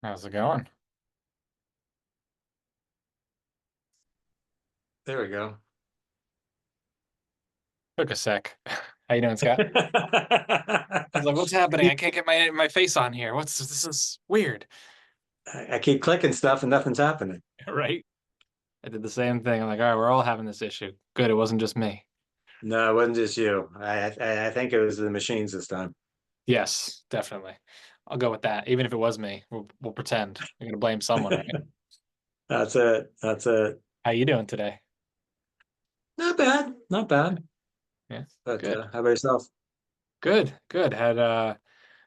How's it going? There we go. Took a sec. How you doing, Scott? I was like, what's happening? I can't get my face on here. What's this? Is weird, I keep clicking stuff and nothing's happening. right? I did the same thing. I'm like, all right, we're all having this issue. Good, it wasn't just me. No, it wasn't just you. I think it was the machines this time. Yes, definitely. I'll go with that. Even if it was me, we'll pretend. We're gonna blame someone, right? That's it. That's it. How you doing today? Not bad. Not bad. Yeah, But good, how about yourself? good. So I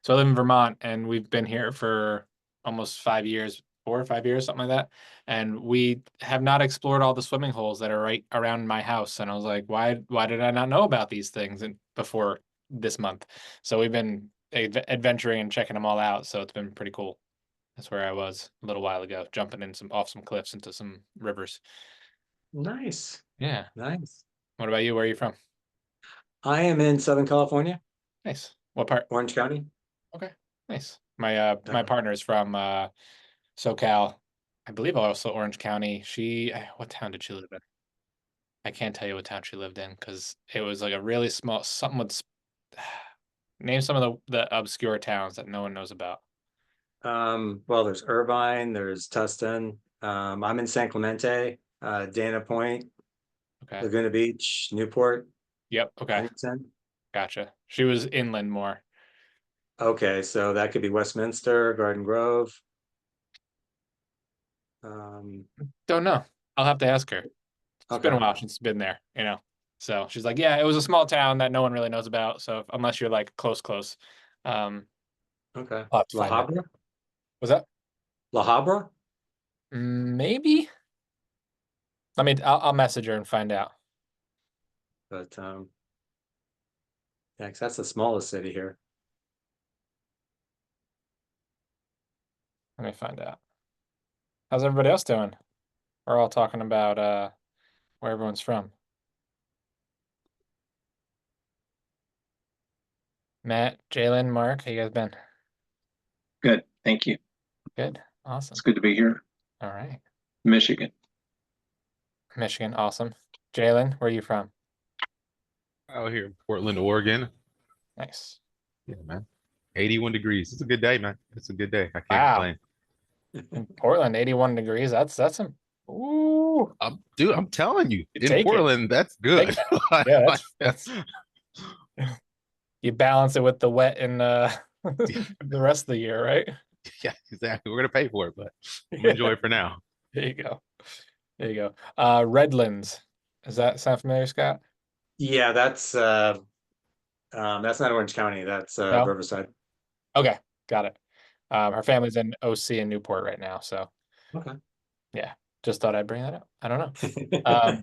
live in Vermont, and we've been here for almost 5 years, 4 or 5 years, something like that. And we have not explored all the swimming holes that are right around my house. And I was like, why did I not know about these things before this month? So we've been adventuring and checking them all out. So it's been pretty cool. That's where I was a little while ago, jumping in off some cliffs into some rivers. Nice. Yeah. Nice. What about you? Where are you from? I am in Southern California, Nice. What part? Orange County. Okay. Nice. My partner is from SoCal. I believe also Orange County. What town did she live in? I can't tell you what town she lived in because it was like a really small, something with, name some of the obscure towns that no one knows about. Well, there's Irvine, there's Tustin. I'm in San Clemente, Dana Point, Okay. Laguna Beach, Newport, Yep. Okay. Huntington. Gotcha. She was inland more. Okay, so that could be Westminster, Garden Grove. Um, Don't know. I'll have to ask her. It's been a okay. while since she's been there. So she's like, yeah, it was a small town that no one really knows about. So unless you're like close, um, Okay. I'll have to La find out. Habra? Was that? La Habra? Maybe. I'll message her and find out. But yeah, 'cause that's the smallest city here. Let me find out. How's everybody else doing? We're all talking about where everyone's from. Matt, Jalen, Mark, how you guys been? Good. Thank you. Good. It's Awesome. good to be here. All right. Michigan. Michigan, awesome. Jalen, where are you from? Out here in Portland, Oregon. Nice. Yeah, man. 81 degrees. It's a good day, man. It's a good day. I can't Wow. complain. In Portland, 81 degrees. That's some ooh, Dude, I'm telling you, you in take it. Portland, that's Take good. that. Yeah, that's you balance it with the wet and the rest of the year, right? Yeah, exactly. We're gonna pay for it, but I'm gonna enjoy Yeah. it for now. There you go. There you go. Redlands. Does that sound familiar, Scott? Yeah, that's not Orange County. That's No? Riverside. Okay, got it. Her family's in OC in Newport right now, so Okay. yeah, just thought I'd bring that up. I don't know. Um,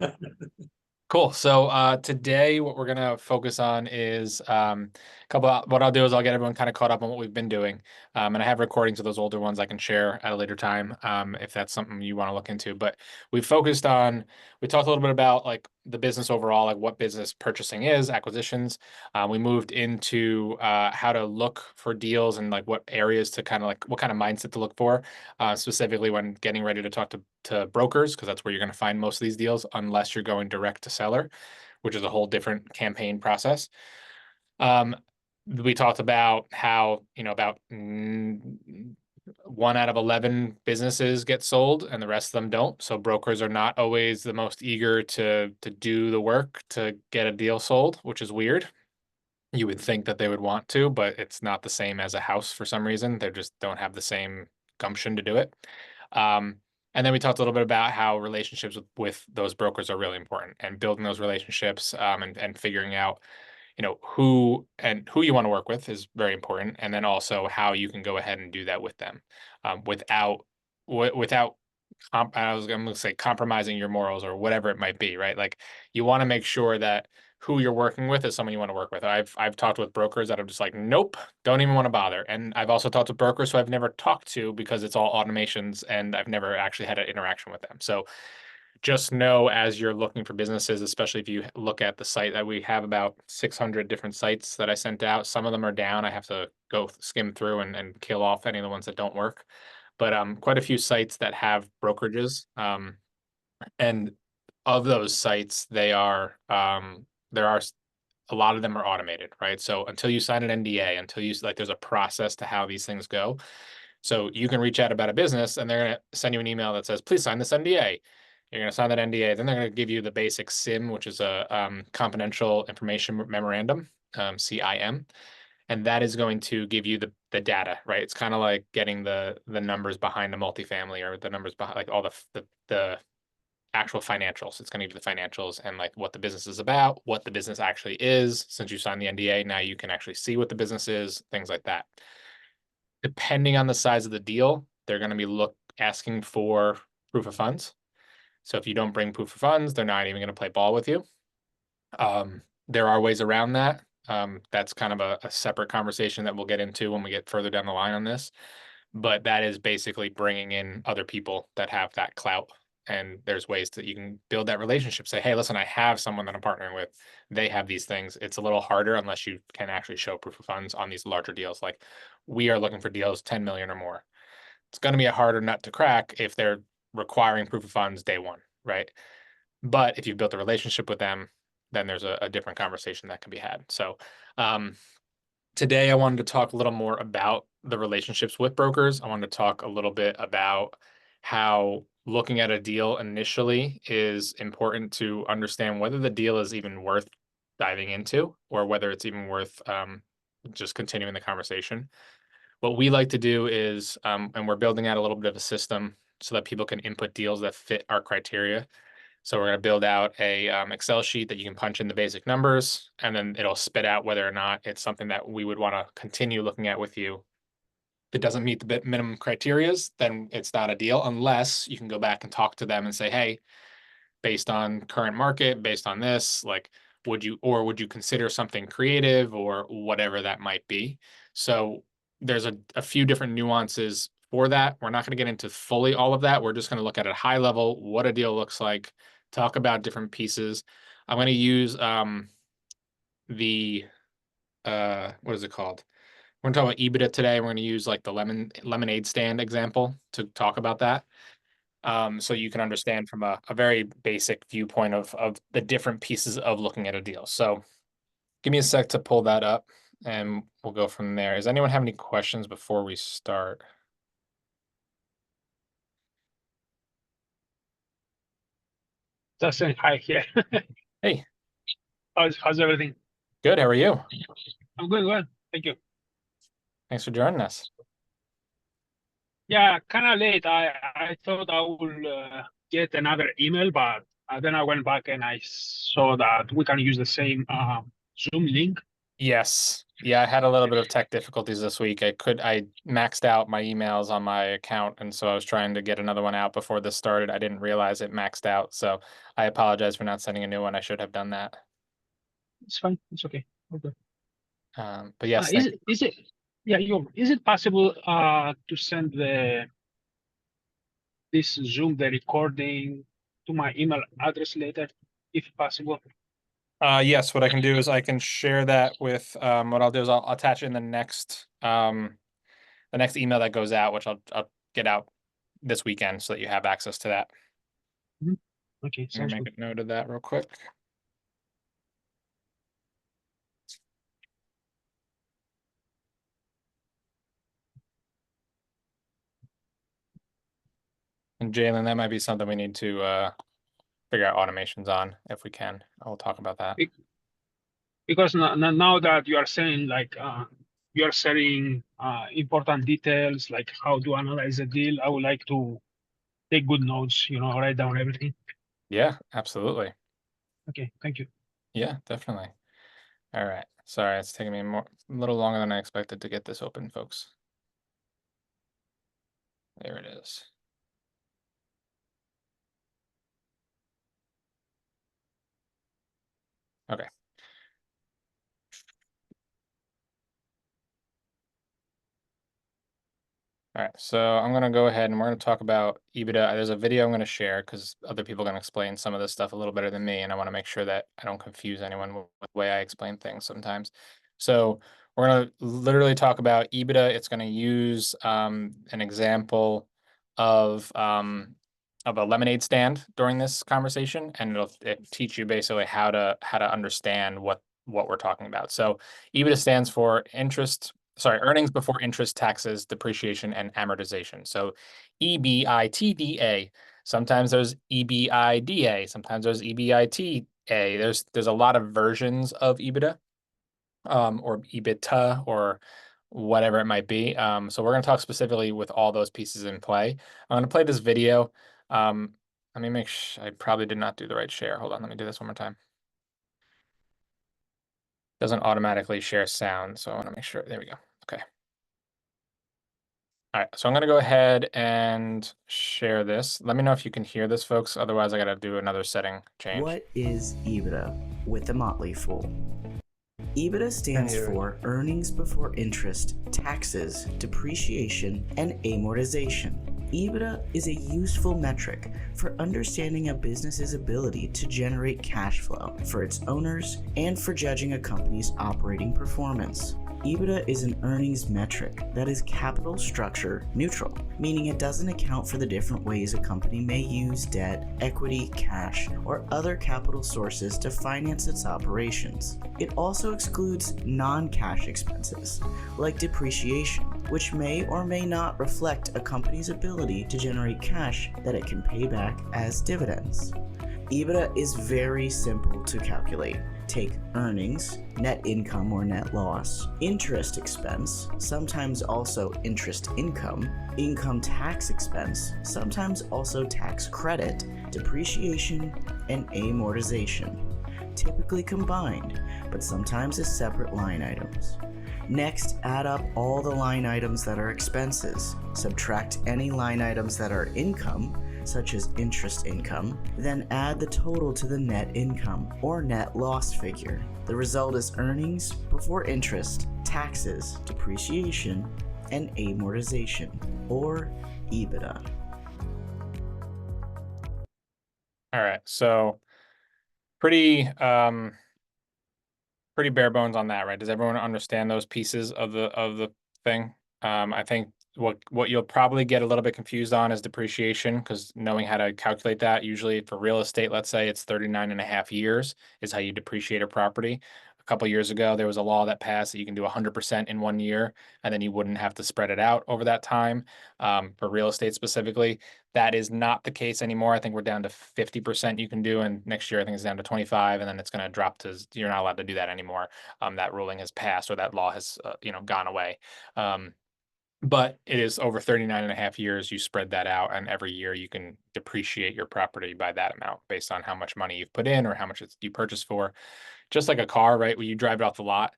Cool. So today, what we're gonna focus on is what I'll do is I'll get everyone kind of caught up on what we've been doing, and I have recordings of those older ones I can share at a later time if that's something you want to look into. But we talked a little bit about like the business overall, like what business purchasing is, acquisitions. We moved into how to look for deals and like what areas to kind of like what kind of mindset to look for, specifically when getting ready to talk to brokers, because that's where you're going to find most of these deals, unless you're going direct to seller, which is a whole different campaign process. Um, we talked about how, about 1 out of 11 businesses get sold and the rest of them don't. So brokers are not always the most eager to do the work to get a deal sold, which is weird. You would think that they would want to, but it's not the same as a house for some reason. They just don't have the same gumption to do it. Um, and then we talked a little bit about how relationships with those brokers are really important and building those relationships and figuring out, who you want to work with is very important. And then also how you can go ahead and do that with them without I'm going to say compromising your morals or whatever it might be, right? Like you want to make sure that who you're working with is someone you want to work with. I've talked with brokers that are just like, nope, don't even want to bother. And I've also talked to brokers who I've never talked to because it's all automations and I've never actually had an interaction with them. So just know as you're looking for businesses, especially if you look at the site that we have about 600 different sites that I sent out. Some of them are down. I have to go skim through and kill off any of the ones that don't work. but quite a few sites that have brokerages. And of those sites, there are a lot of them are automated, right? So until you sign an NDA, until you like, there's a process to how these things go. So you can reach out about a business and they're going to send you an email that says, please sign this NDA. You're going to sign that NDA. Then they're going to give you the basic CIM, which is a confidential information memorandum, CIM. And that is going to give you the data, right? It's kind of like getting the numbers behind the multifamily or the numbers behind like all the actual financials. It's going to give you the financials and like what the business is about, what the business actually is. Since you signed the NDA, now you can actually see what the business is, things like that. Depending on the size of the deal, they're going to be asking for proof of funds. So if you don't bring proof of funds, they're not even going to play ball with you. There are ways around that. That's kind of a separate conversation that we'll get into when we get further down the line on this. But that is basically bringing in other people that have that clout. And there's ways that you can build that relationship. Say, hey, listen, I have someone that I'm partnering with. They have these things. It's a little harder unless you can actually show proof of funds on these larger deals. Like we are looking for deals 10 million or more. It's going to be a harder nut to crack if they're requiring proof of funds day one, right? But if you've built a relationship with them, then there's a different conversation that can be had. So today I wanted to talk a little more about the relationships with brokers. I wanted to talk a little bit about how looking at a deal initially is important to understand whether the deal is even worth diving into or whether it's even worth just continuing the conversation. What we like to do is, and we're building out a little bit of a system so that people can input deals that fit our criteria. So we're going to build out a Excel sheet that you can punch in the basic numbers, and then it'll spit out whether or not it's something that we would want to continue looking at with you. If it doesn't meet the minimum criterias, then it's not a deal unless you can go back and talk to them and say, hey, based on current market, based on this, like, would you consider something creative or whatever that might be? So there's a few different nuances for that. We're not going to get into fully all of that. We're just going to look at a high level, what a deal looks like, talk about different pieces. I'm going to use the what is it called? We're going to talk about EBITDA today. We're going to use like the lemonade stand example to talk about that. So you can understand from a very basic viewpoint of the different pieces of looking at a deal. So give me a sec to pull that up and we'll go from there. Does anyone have any questions before we start? Just saying hi here. Hey, How's everything? good. How are you? I'm good, good. Thank you. Thanks for joining us. Yeah, kind of late. I thought I would get another email, but then I went back and I saw that we can use the same Zoom link. Yes. Yeah, I had a little bit of tech difficulties this week. I maxed out my emails on my account, and so I was trying to get another one out before this started. I didn't realize it maxed out, so I apologize for not sending a new one. I should have done that. It's fine. It's okay. Okay. But yes, Is it? Yeah, is it possible to send this Zoom the recording to my email address later, if possible? yes, what I can do is I can share that with what I'll do is I'll attach it in the next email that goes out, which I'll get out this weekend so that you have access to that. Okay, I'm sounds gonna good. make a note of that real quick. And Jalen, that might be something we need to figure out automations on if we can. I'll talk about that. Because now that you are saying like you are sharing important details like how to analyze a deal, I would like to take good notes, write down everything. Yeah, absolutely. Okay, thank you. Yeah, definitely. All right. Sorry, it's taking me a little longer than I expected to get this open, folks. There it is. Okay. All right, so I'm gonna go ahead and we're gonna talk about EBITDA. There's a video I'm gonna share because other people are gonna explain some of this stuff a little better than me, and I want to make sure that I don't confuse anyone with the way I explain things sometimes. So We're going to literally talk about EBITDA. It's going to use an example of a lemonade stand during this conversation, and it'll teach you basically how to understand what we're talking about. So EBITDA stands for earnings before interest, taxes, depreciation, and amortization. So EBITDA. Sometimes there's EBITDA. Sometimes there's EBITA. There's a lot of versions of EBITDA, or EBITDA, or whatever it might be. So we're going to talk specifically with all those pieces in play. I'm going to play this video. Let me make sure. I probably did not do the right share. Hold on, let me do this one more time. Doesn't automatically share sound, so I want to make sure. There we go. Okay. All right, so I'm going to go ahead and share this. Let me know if you can hear this, folks. Otherwise, I got to do another setting change. What is EBITDA with the Motley Fool? EBITDA stands for earnings before interest, taxes, depreciation, and amortization. EBITDA is a useful metric for understanding a business's ability to generate cash flow for its owners and for judging a company's operating performance. EBITDA is an earnings metric that is capital structure neutral, meaning it doesn't account for the different ways a company may use debt, equity, cash, or other capital sources to finance its operations. It also excludes non-cash expenses, like depreciation, which may or may not reflect a company's ability to generate cash that it can pay back as dividends. EBITDA is very simple to calculate. Take earnings, net income or net loss, interest expense, sometimes also interest income, income tax expense, sometimes also tax credit, depreciation, and amortization, typically combined, but sometimes as separate line items. Next, add up all the line items that are expenses, subtract any line items that are income, such as interest income, then add the total to the net income or net loss figure. The result is earnings before interest, taxes, depreciation, and amortization, or EBITDA. All right, so pretty bare bones on that, right? Does everyone understand those pieces of the thing? I think what you'll probably get a little bit confused on is depreciation, because knowing how to calculate that, usually for real estate, let's say it's 39.5 years is how you depreciate a property. A couple years ago, there was a law that passed that you can do 100% in 1 year, and then you wouldn't have to spread it out over that time, for real estate specifically. That is not the case anymore. I think we're down to 50% you can do, and next year I think it's down to 25, and then it's going to drop to, you're not allowed to do that anymore. That ruling has passed, or that law has gone away. But it is over 39.5 years. You spread that out, and every year you can depreciate your property by that amount based on how much money you've put in or how much you purchased for. Just like a car, right? When you drive it off the lot,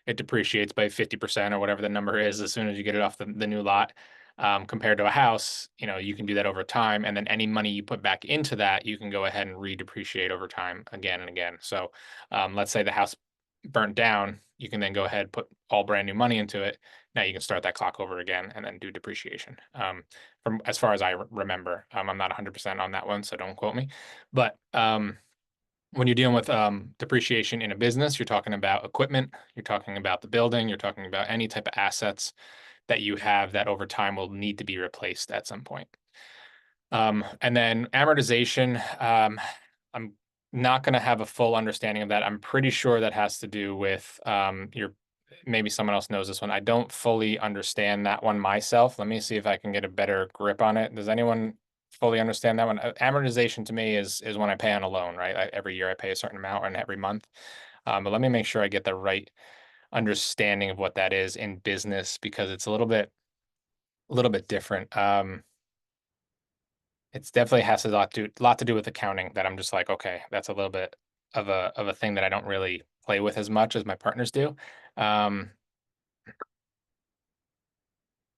it depreciates by 50% or whatever the number is as soon as you get it off the new lot. Compared to a house, you can do that over time, and then any money you put back into that, you can go ahead and redepreciate over time again and again. So let's say the house burnt down, you can then go ahead, put all brand new money into it. Now you can start that clock over again and then do depreciation. From as far as I remember, I'm not 100% on that one, so don't quote me. But when you're dealing with depreciation in a business, you're talking about equipment, you're talking about the building, you're talking about any type of assets that you have that over time will need to be replaced at some point. And then amortization, I'm not going to have a full understanding of that. I'm pretty sure that has to do with maybe someone else knows this one. I don't fully understand that one myself. Let me see if I can get a better grip on it. Does anyone fully understand that one? Amortization to me is when I pay on a loan, right? Every year I pay a certain amount, and every month. But let me make sure I get the right understanding of what that is in business, because it's a little bit different. It's definitely has a lot to do with accounting, that I'm just like, okay, that's a little bit of a thing that I don't really play with as much as my partners do.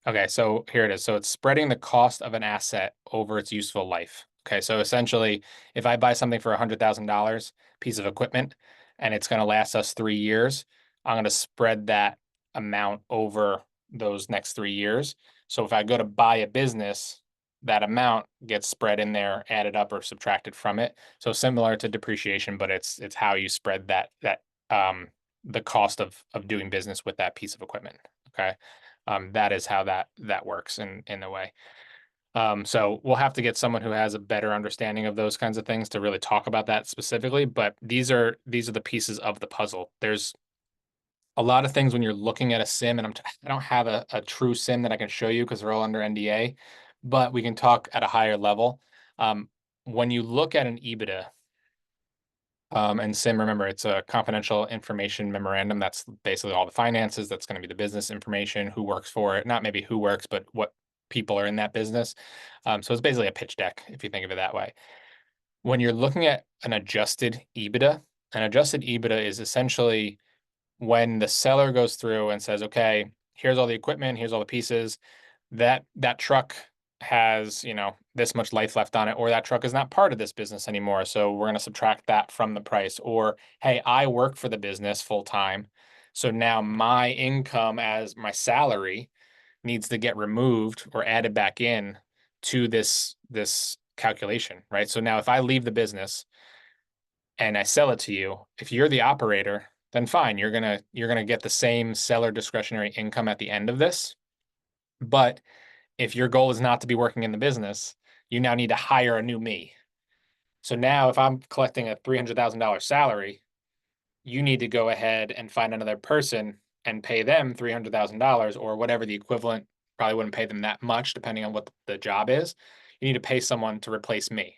Okay, so here it is. So it's spreading the cost of an asset over its useful life. Okay, so essentially, if I buy something for $100,000 piece of equipment, and it's going to last us 3 years, I'm going to spread that amount over those next 3 years. So if I go to buy a business, that amount gets spread in there, added up or subtracted from it. So similar to depreciation, but it's how you spread that the cost of doing business with that piece of equipment. Okay. That is how that works in a way. So we'll have to get someone who has a better understanding of those kinds of things to really talk about that specifically. But these are the pieces of the puzzle. There's a lot of things when you're looking at a sim, and I don't have a true sim that I can show you because they're all under NDA, but we can talk at a higher level. When you look at an EBITDA, and sim, remember, it's a confidential information memorandum. That's basically all the finances. That's going to be the business information, who works for it, not maybe who works, but what people are in that business. So it's basically a pitch deck, if you think of it that way. When you're looking at an adjusted EBITDA is essentially when the seller goes through and says, okay, here's all the equipment, here's all the pieces, that truck has, this much life left on it, or that truck is not part of this business anymore, so we're going to subtract that from the price. Or, hey, I work for the business full time, so now my income as my salary needs to get removed or added back in to this calculation, right? So now if I leave the business and I sell it to you, if you're the operator, then fine, you're gonna get the same seller discretionary income at the end of this. But if your goal is not to be working in the business, you now need to hire a new me. So now if I'm collecting a $300,000 salary, you need to go ahead and find another person and pay them $300,000 or whatever the equivalent. Probably wouldn't pay them that much depending on what the job is. You need to pay someone to replace me.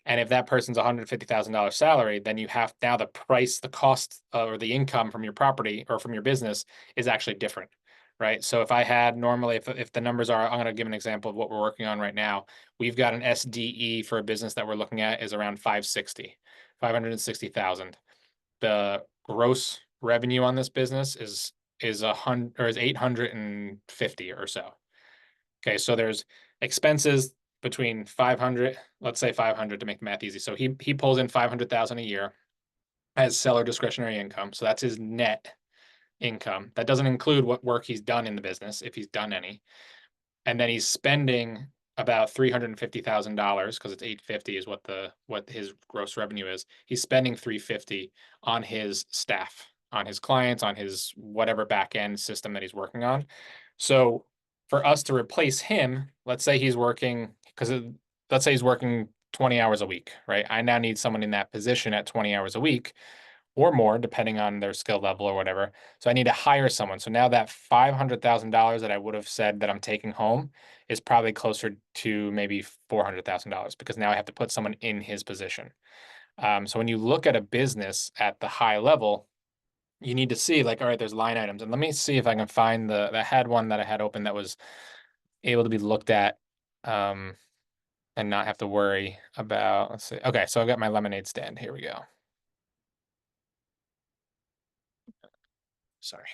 And if that person's $150,000 salary, then you have now the price, the cost, or the income from your property or from your business is actually different, right? So if I had normally, if the numbers are, I'm going to give an example of what we're working on right now. We've got an SDE for a business that we're looking at is around 560,000. The gross revenue on this business is 850 or so. Okay, so there's expenses between 500, let's say 500 to make the math easy. So he pulls in 500,000 a year as seller discretionary income. So that's his net income. That doesn't include what work he's done in the business, if he's done any. And then he's spending about $350,000 because it's 850 is what his gross revenue is. He's spending 350 on his staff, on his clients, on his whatever back end system that he's working on. So for us to replace him, let's say he's working 20 hours a week, right? I now need someone in that position at 20 hours a week or more, depending on their skill level or whatever. So I need to hire someone. So now that $500,000 that I would have said that I'm taking home is probably closer to maybe $400,000 because now I have to put someone in his position. So when you look at a business at the high level, you need to see like, all right, there's line items. And let me see if I can find I had one that I had open that was able to be looked at and not have to worry about, let's see. Okay, so I've got my lemonade stand. Here we go. Sorry.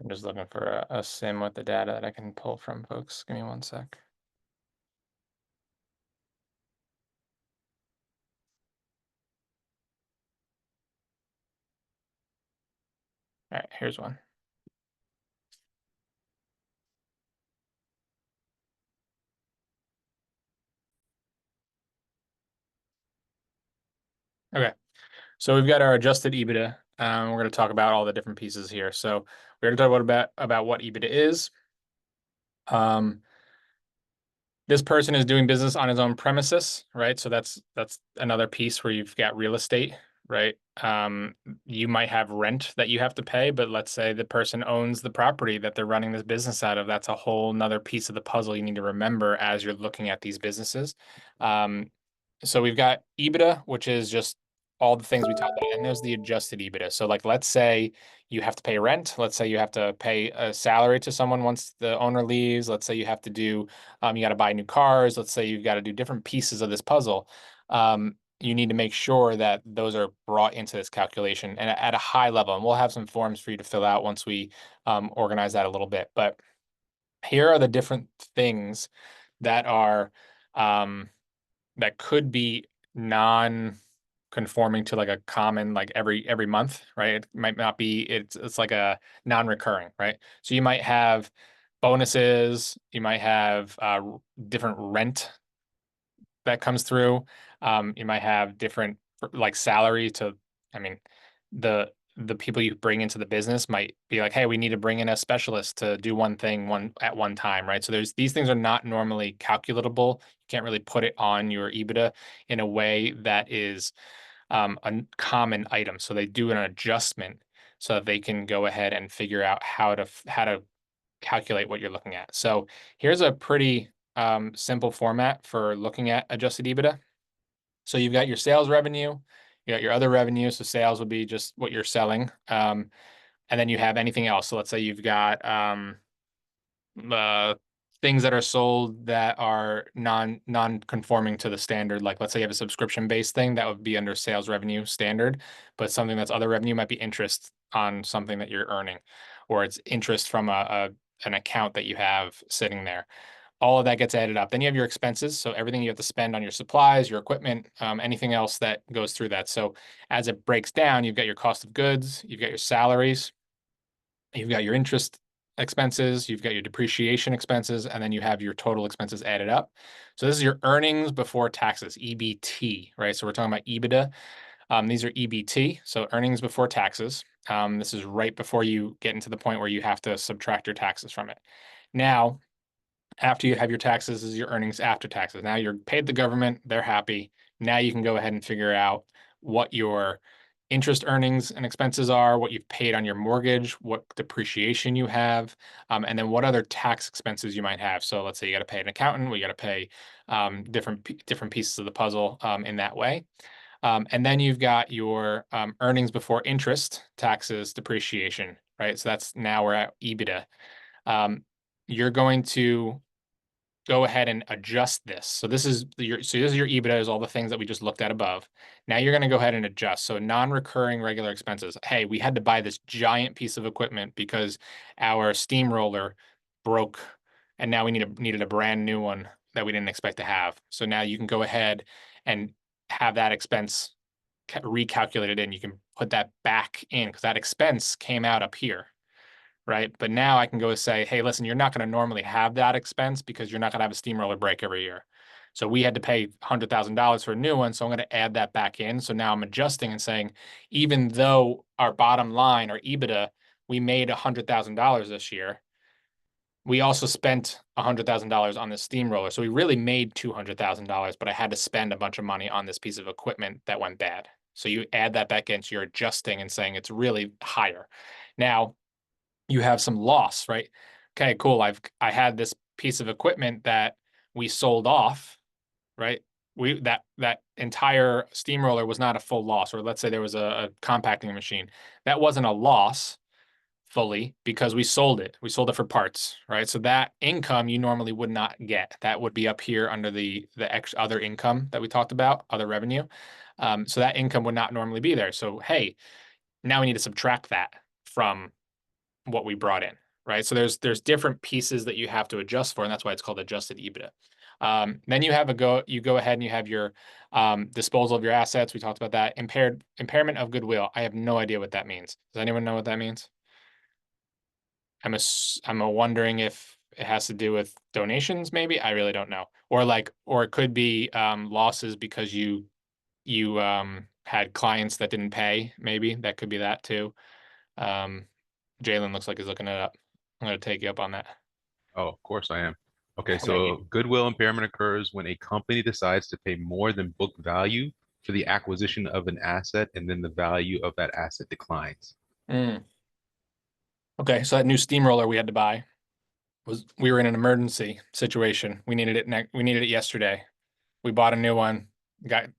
I'm just looking for a sim with the data that I can pull from, folks. Give me one sec. All right, here's one. Okay, so we've got our adjusted EBITDA. We're going to talk about all the different pieces here. So we're going to talk about what EBITDA is. This person is doing business on his own premises, right? So that's another piece where you've got real estate, right? You might have rent that you have to pay, but let's say the person owns the property that they're running this business out of. That's a whole nother piece of the puzzle you need to remember as you're looking at these businesses. So we've got EBITDA, which is just all the things we talked about, and there's the adjusted EBITDA. So like, let's say you have to pay rent. Let's say you have to pay a salary to someone once the owner leaves. Let's say you have to do, you got to buy new cars. Let's say you've got to do different pieces of this puzzle. You need to make sure that those are brought into this calculation and at a high level. And we'll have some forms for you to fill out once we organize that a little bit. But here are the different things that are that could be non-conforming to like a common, like every month, right? It might not be, it's like a non-recurring, right? So you might have bonuses, you might have different rent that comes through. You might have different like salary to, I mean, the people you bring into the business might be like, hey, we need to bring in a specialist to do one thing at one time, right? So these things are not normally calculatable. You can't really put it on your EBITDA in a way that is a common item. So they do an adjustment so that they can go ahead and figure out how to calculate what you're looking at. So here's a pretty simple format for looking at adjusted EBITDA. So you've got your sales revenue, you got your other revenue. So sales would be just what you're selling. And then you have anything else. So let's say you've got things that are sold that are non-conforming to the standard. Like let's say you have a subscription-based thing that would be under sales revenue standard, but something that's other revenue might be interest on something that you're earning, or it's interest from an account that you have sitting there. All of that gets added up. Then you have your expenses. So everything you have to spend on your supplies, your equipment, anything else that goes through that. So as it breaks down, you've got your cost of goods, you've got your salaries, you've got your interest expenses, you've got your depreciation expenses, and then you have your total expenses added up. So this is your earnings before taxes, EBT, right? So we're talking about EBITDA. These are EBT, so earnings before taxes. This is right before you get into the point where you have to subtract your taxes from it. Now, after you have your taxes, is your earnings after taxes. Now you're paid the government, they're happy. Now you can go ahead and figure out what your interest earnings and expenses are, what you've paid on your mortgage, what depreciation you have, and then what other tax expenses you might have. So let's say you got to pay an accountant, we got to pay different pieces of the puzzle in that way. And then you've got your earnings before interest, taxes, depreciation, right? So that's now we're at EBITDA. You're going to go ahead and adjust this. So this is your EBITDA is all the things that we just looked at above. Now you're going to go ahead and adjust. So non-recurring regular expenses. Hey, we had to buy this giant piece of equipment because our steamroller broke and now we needed a brand new one that we didn't expect to have. So now you can go ahead and have that expense recalculated in. You can put that back in because that expense came out up here. Right. But now I can go say, hey, listen, you're not going to normally have that expense because you're not going to have a steamroller break every year. So we had to pay $100,000 for a new one. So I'm going to add that back in. So now I'm adjusting and saying, even though our bottom line, our EBITDA, we made $100,000 this year, we also spent $100,000 on this steamroller. So we really made $200,000, but I had to spend a bunch of money on this piece of equipment that went bad. So you add that back in. So you're adjusting and saying it's really higher. Now, you have some loss, right? Okay, cool. I had this piece of equipment that we sold off, right? That entire steamroller was not a full loss, or let's say there was a compacting machine. That wasn't a loss fully because we sold it. We sold it for parts, right? So that income you normally would not get. That would be up here under the extra other income that we talked about, other revenue. So that income would not normally be there. So hey, now we need to subtract that from what we brought in, right? So there's different pieces that you have to adjust for, and that's why it's called adjusted EBITDA. Then you go ahead and you have your disposal of your assets. We talked about that. Impairment of goodwill. I have no idea what that means. Does anyone know what that means? I'm wondering if it has to do with donations, maybe. I really don't know. Or it could be losses because you had clients that didn't pay. Maybe that could be that too. Jalen looks like he's looking it up. I'm going to take you up on that. Oh, of course I am. Okay, Thank you. so goodwill impairment occurs when a company decides to pay more than book value for the acquisition of an asset, and then the value of that asset declines. Okay, so that new steamroller we had to buy we were in an emergency situation. We needed it yesterday. We bought a new one, got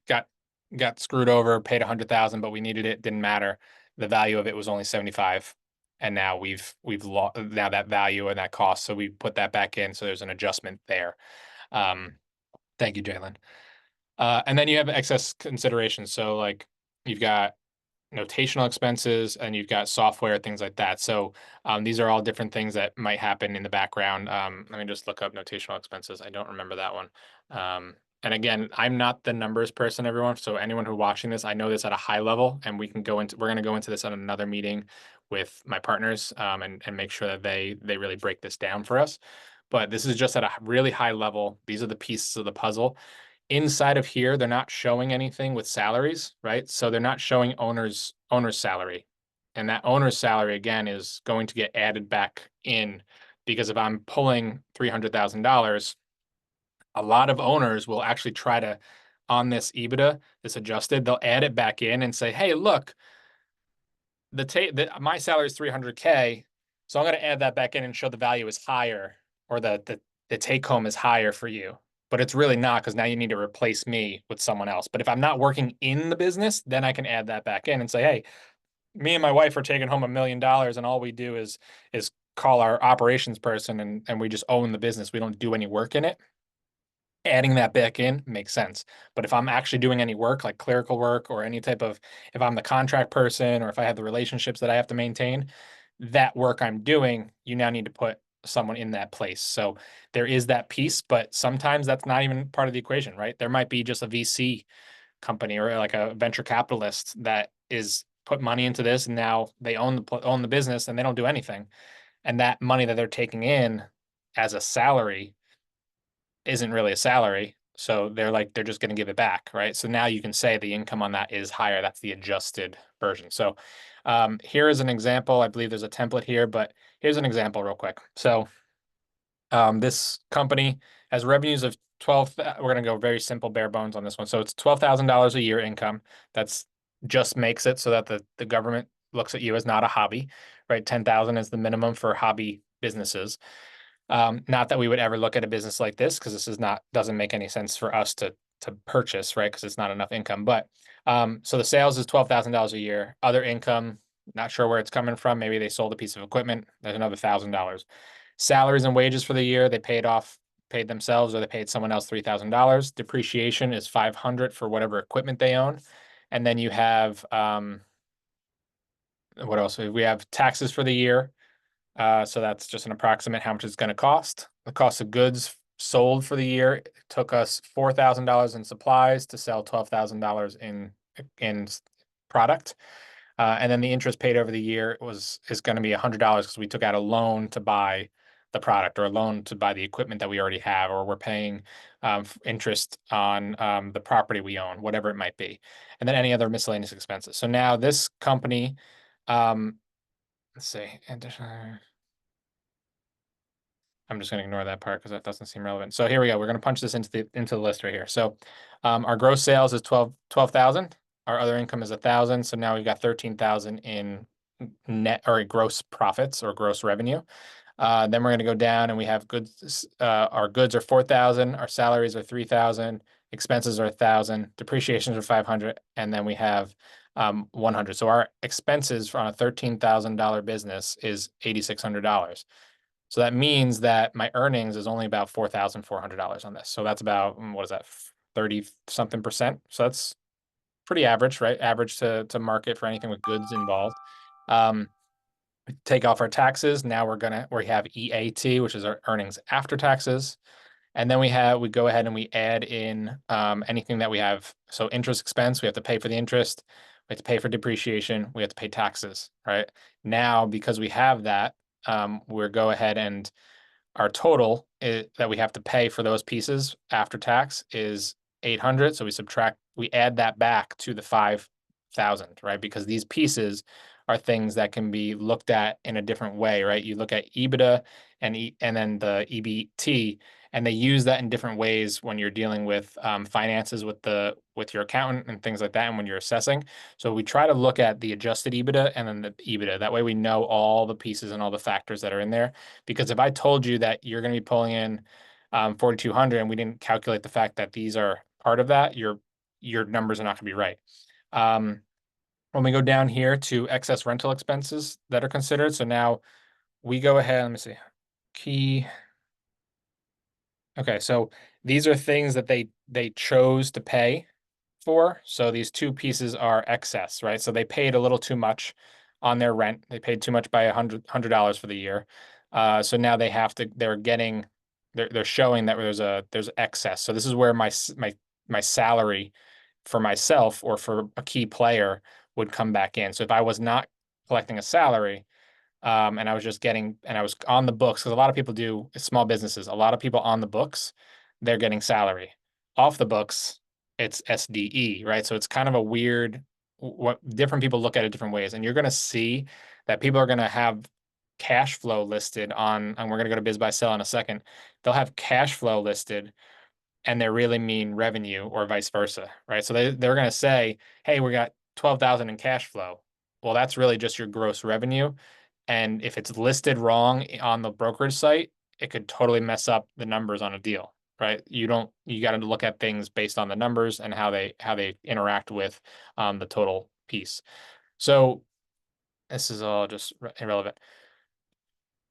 screwed over, paid $100,000, but we needed it, didn't matter. The value of it was only 75. And now we've lost now that value and that cost. So we put that back in. So there's an adjustment there. Thank you, Jalen. And then you have excess considerations. So like you've got notational expenses and you've got software, things like that. So these are all different things that might happen in the background. Let me just look up notational expenses. I don't remember that one. and again, I'm not the numbers person, everyone. So anyone who watching this, I know this at a high level, and we're going to go into this at another meeting with my partners, and make sure that they really break this down for us. But this is just at a really high level. These are the pieces of the puzzle. Inside of here, they're not showing anything with salaries, right? So they're not showing owner's salary. And that owner's salary, again, is going to get added back in, because if I'm pulling $300,000, a lot of owners will actually try to, on this EBITDA, this adjusted, they'll add it back in and say, hey, look, my salary is 300K, so I'm going to add that back in and show the value is higher, or the take home is higher for you. But it's really not, because now you need to replace me with someone else. But if I'm not working in the business, then I can add that back in and say, hey, me and my wife are taking home $1 million, and all we do is call our operations person, and we just own the business. We don't do any work in it. Adding that back in makes sense. But if I'm actually doing any work, like clerical work, or any type of, if I'm the contract person, or if I have the relationships that I have to maintain, that work I'm doing, you now need to put someone in that place. So there is that piece, but sometimes that's not even part of the equation, right? There might be just a VC company, or like a venture capitalist that is put money into this, and now they own the business, and they don't do anything. And that money that they're taking in as a salary isn't really a salary. So they're just going to give it back, right? So now you can say the income on that is higher. That's the adjusted version. So here is an example. I believe there's a template here, but here's an example real quick. So this company has revenues of 12. We're going to go very simple, bare bones on this one. So it's $12,000 a year income. That's just makes it so that the government looks at you as not a hobby, right? 10,000 is the minimum for hobby businesses. Not that we would ever look at a business like this, because this doesn't make any sense for us to purchase, right? Because it's not enough income. But so the sales is $12,000 a year. Other income, not sure where it's coming from. Maybe they sold a piece of equipment. There's another $1,000. Salaries and wages for the year, they paid themselves, or they paid someone else $3,000. Depreciation is $500 for whatever equipment they own. And then you have what else? We have taxes for the year. So that's just an approximate how much it's going to cost. The cost of goods sold for the year took us $4,000 in supplies to sell $12,000 in product. And then the interest paid over the year is going to be $100, because we took out a loan to buy the product, or a loan to buy the equipment that we already have, or we're paying interest on the property we own, whatever it might be. And then any other miscellaneous expenses. So now this company, let's see, I'm just going to ignore that part because that doesn't seem relevant. So here we go. We're going to punch this into the list right here. So our gross sales is 12,000. Our other income is 1,000. So now we've got 13,000 in net, or gross profits, or gross revenue. Then we're going to go down, and we have goods. Our goods are 4,000. Our salaries are 3,000. Expenses are 1,000. Depreciations are 500. And then we have 100. So our expenses on a $13,000 business is $8,600. So that means that my earnings is only about $4,400 on this. So that's about, what is that, 30 something percent? So that's pretty average, right? Average to market for anything with goods involved. Take off our taxes. Now we have EAT, which is our earnings after taxes. And then we go ahead and we add in anything that we have. So interest expense, we have to pay for the interest. We have to pay for depreciation. We have to pay taxes, right? Now, because we have that, we'll go ahead, and our total that we have to pay for those pieces after tax is 800. So we add that back to the 5,000, right? Because these pieces are things that can be looked at in a different way, right? You look at EBITDA and then the EBT, and they use that in different ways when you're dealing with finances with your accountant and things like that, and when you're assessing. So we try to look at the adjusted EBITDA and then the EBITDA. That way we know all the pieces and all the factors that are in there. Because if I told you that you're going to be pulling in 4,200, and we didn't calculate the fact that these are part of that, your numbers are not going to be right. When we go down here to excess rental expenses that are considered, so now we go ahead, let me see, key. Okay, so these are things that they chose to pay for. So these two pieces are excess, right? So they paid a little too much on their rent. They paid too much by $100 for the year. So now they're getting they're showing that there's excess. So this is where my salary for myself or for a key player would come back in. So if I was not collecting a salary, and I was just getting, and I was on the books, because a lot of people do small businesses. A lot of people on the books, they're getting salary. Off the books, it's SDE, right? So it's kind of a weird, what different people look at it different ways. And you're going to see that people are going to have cash flow listed on, and we're going to go to biz buy sell in a second. They'll have cash flow listed and they really mean revenue or vice versa, right? So they're going to say, hey, we got 12,000 in cash flow. Well, that's really just your gross revenue. And if it's listed wrong on the brokerage site, it could totally mess up the numbers on a deal, right? You got to look at things based on the numbers and how they interact with the total piece. So this is all just irrelevant.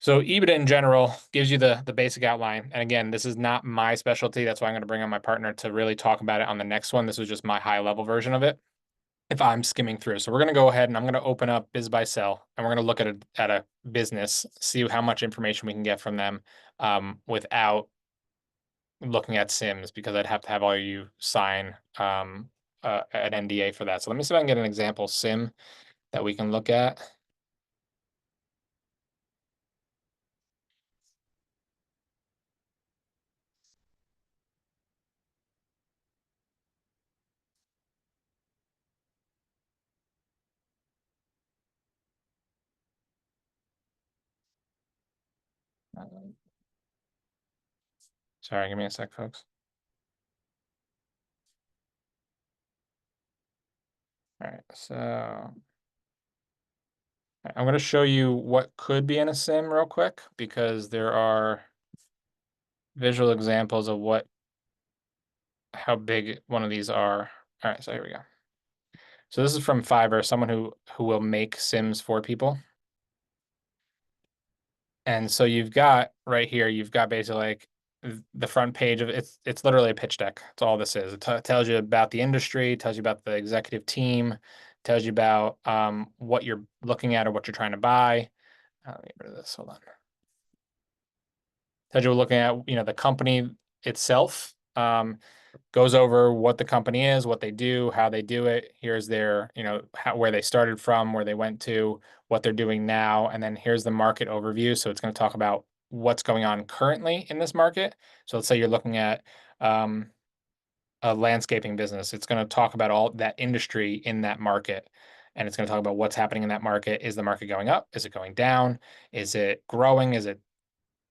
So EBITDA in general gives you the basic outline. And again, this is not my specialty. That's why I'm going to bring on my partner to really talk about it on the next one. This was just my high level version of it if I'm skimming through. So we're going to go ahead and I'm going to open up Biz Buy Sell, and we're going to look at a business, see how much information we can get from them without looking at Sims, because I'd have to have all you sign an NDA for that. So let me see if I can get an example Sim that we can look at. Sorry, give me a sec, folks. All right, so I'm going to show you what could be in a sim real quick, because there are visual examples of how big one of these are. All right, so here we go. So this is from Fiverr, someone who will make sims for people. And so you've got right here, you've got basically like the front page of it's literally a pitch deck. That's all this is. It tells you about the industry, tells you about the executive team, tells you about what you're looking at or what you're trying to buy. Let me get rid of this. Hold on. Tells you we're looking at, the company itself. Goes over what the company is, what they do, how they do it. Here's their, where they started from, where they went to, what they're doing now, and then here's the market overview. So it's going to talk about what's going on currently in this market. So let's say you're looking at a landscaping business. It's going to talk about all that industry in that market. And it's going to talk about what's happening in that market. Is the market going up? Is it going down? Is it growing? Is it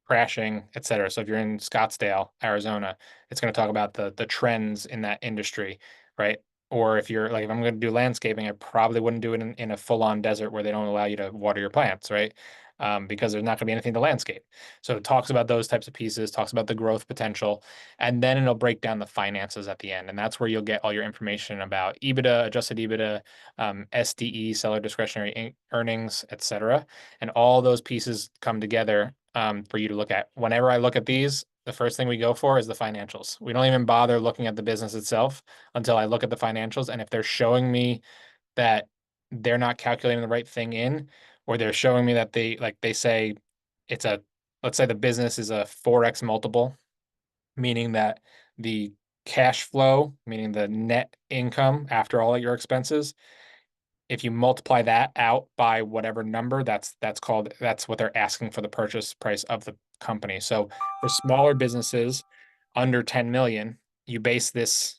crashing, et cetera? So if you're in Scottsdale, Arizona, it's going to talk about the trends in that industry, right? Or if you're like, if I'm going to do landscaping, I probably wouldn't do it in a full-on desert where they don't allow you to water your plants, right? Because there's not going to be anything to landscape. So it talks about those types of pieces, talks about the growth potential, and then it'll break down the finances at the end. And that's where you'll get all your information about EBITDA, adjusted EBITDA, SDE, seller discretionary earnings, et cetera. And all those pieces come together for you to look at. Whenever I look at these, the first thing we go for is the financials. We don't even bother looking at the business itself until I look at the financials. And if they're showing me that they're not calculating the right thing in, or they're showing me that they say let's say the business is a 4x multiple, meaning that the cash flow, meaning the net income after all of your expenses, if you multiply that out by whatever number, that's what they're asking for the purchase price of the company. So for smaller businesses under 10 million, you base this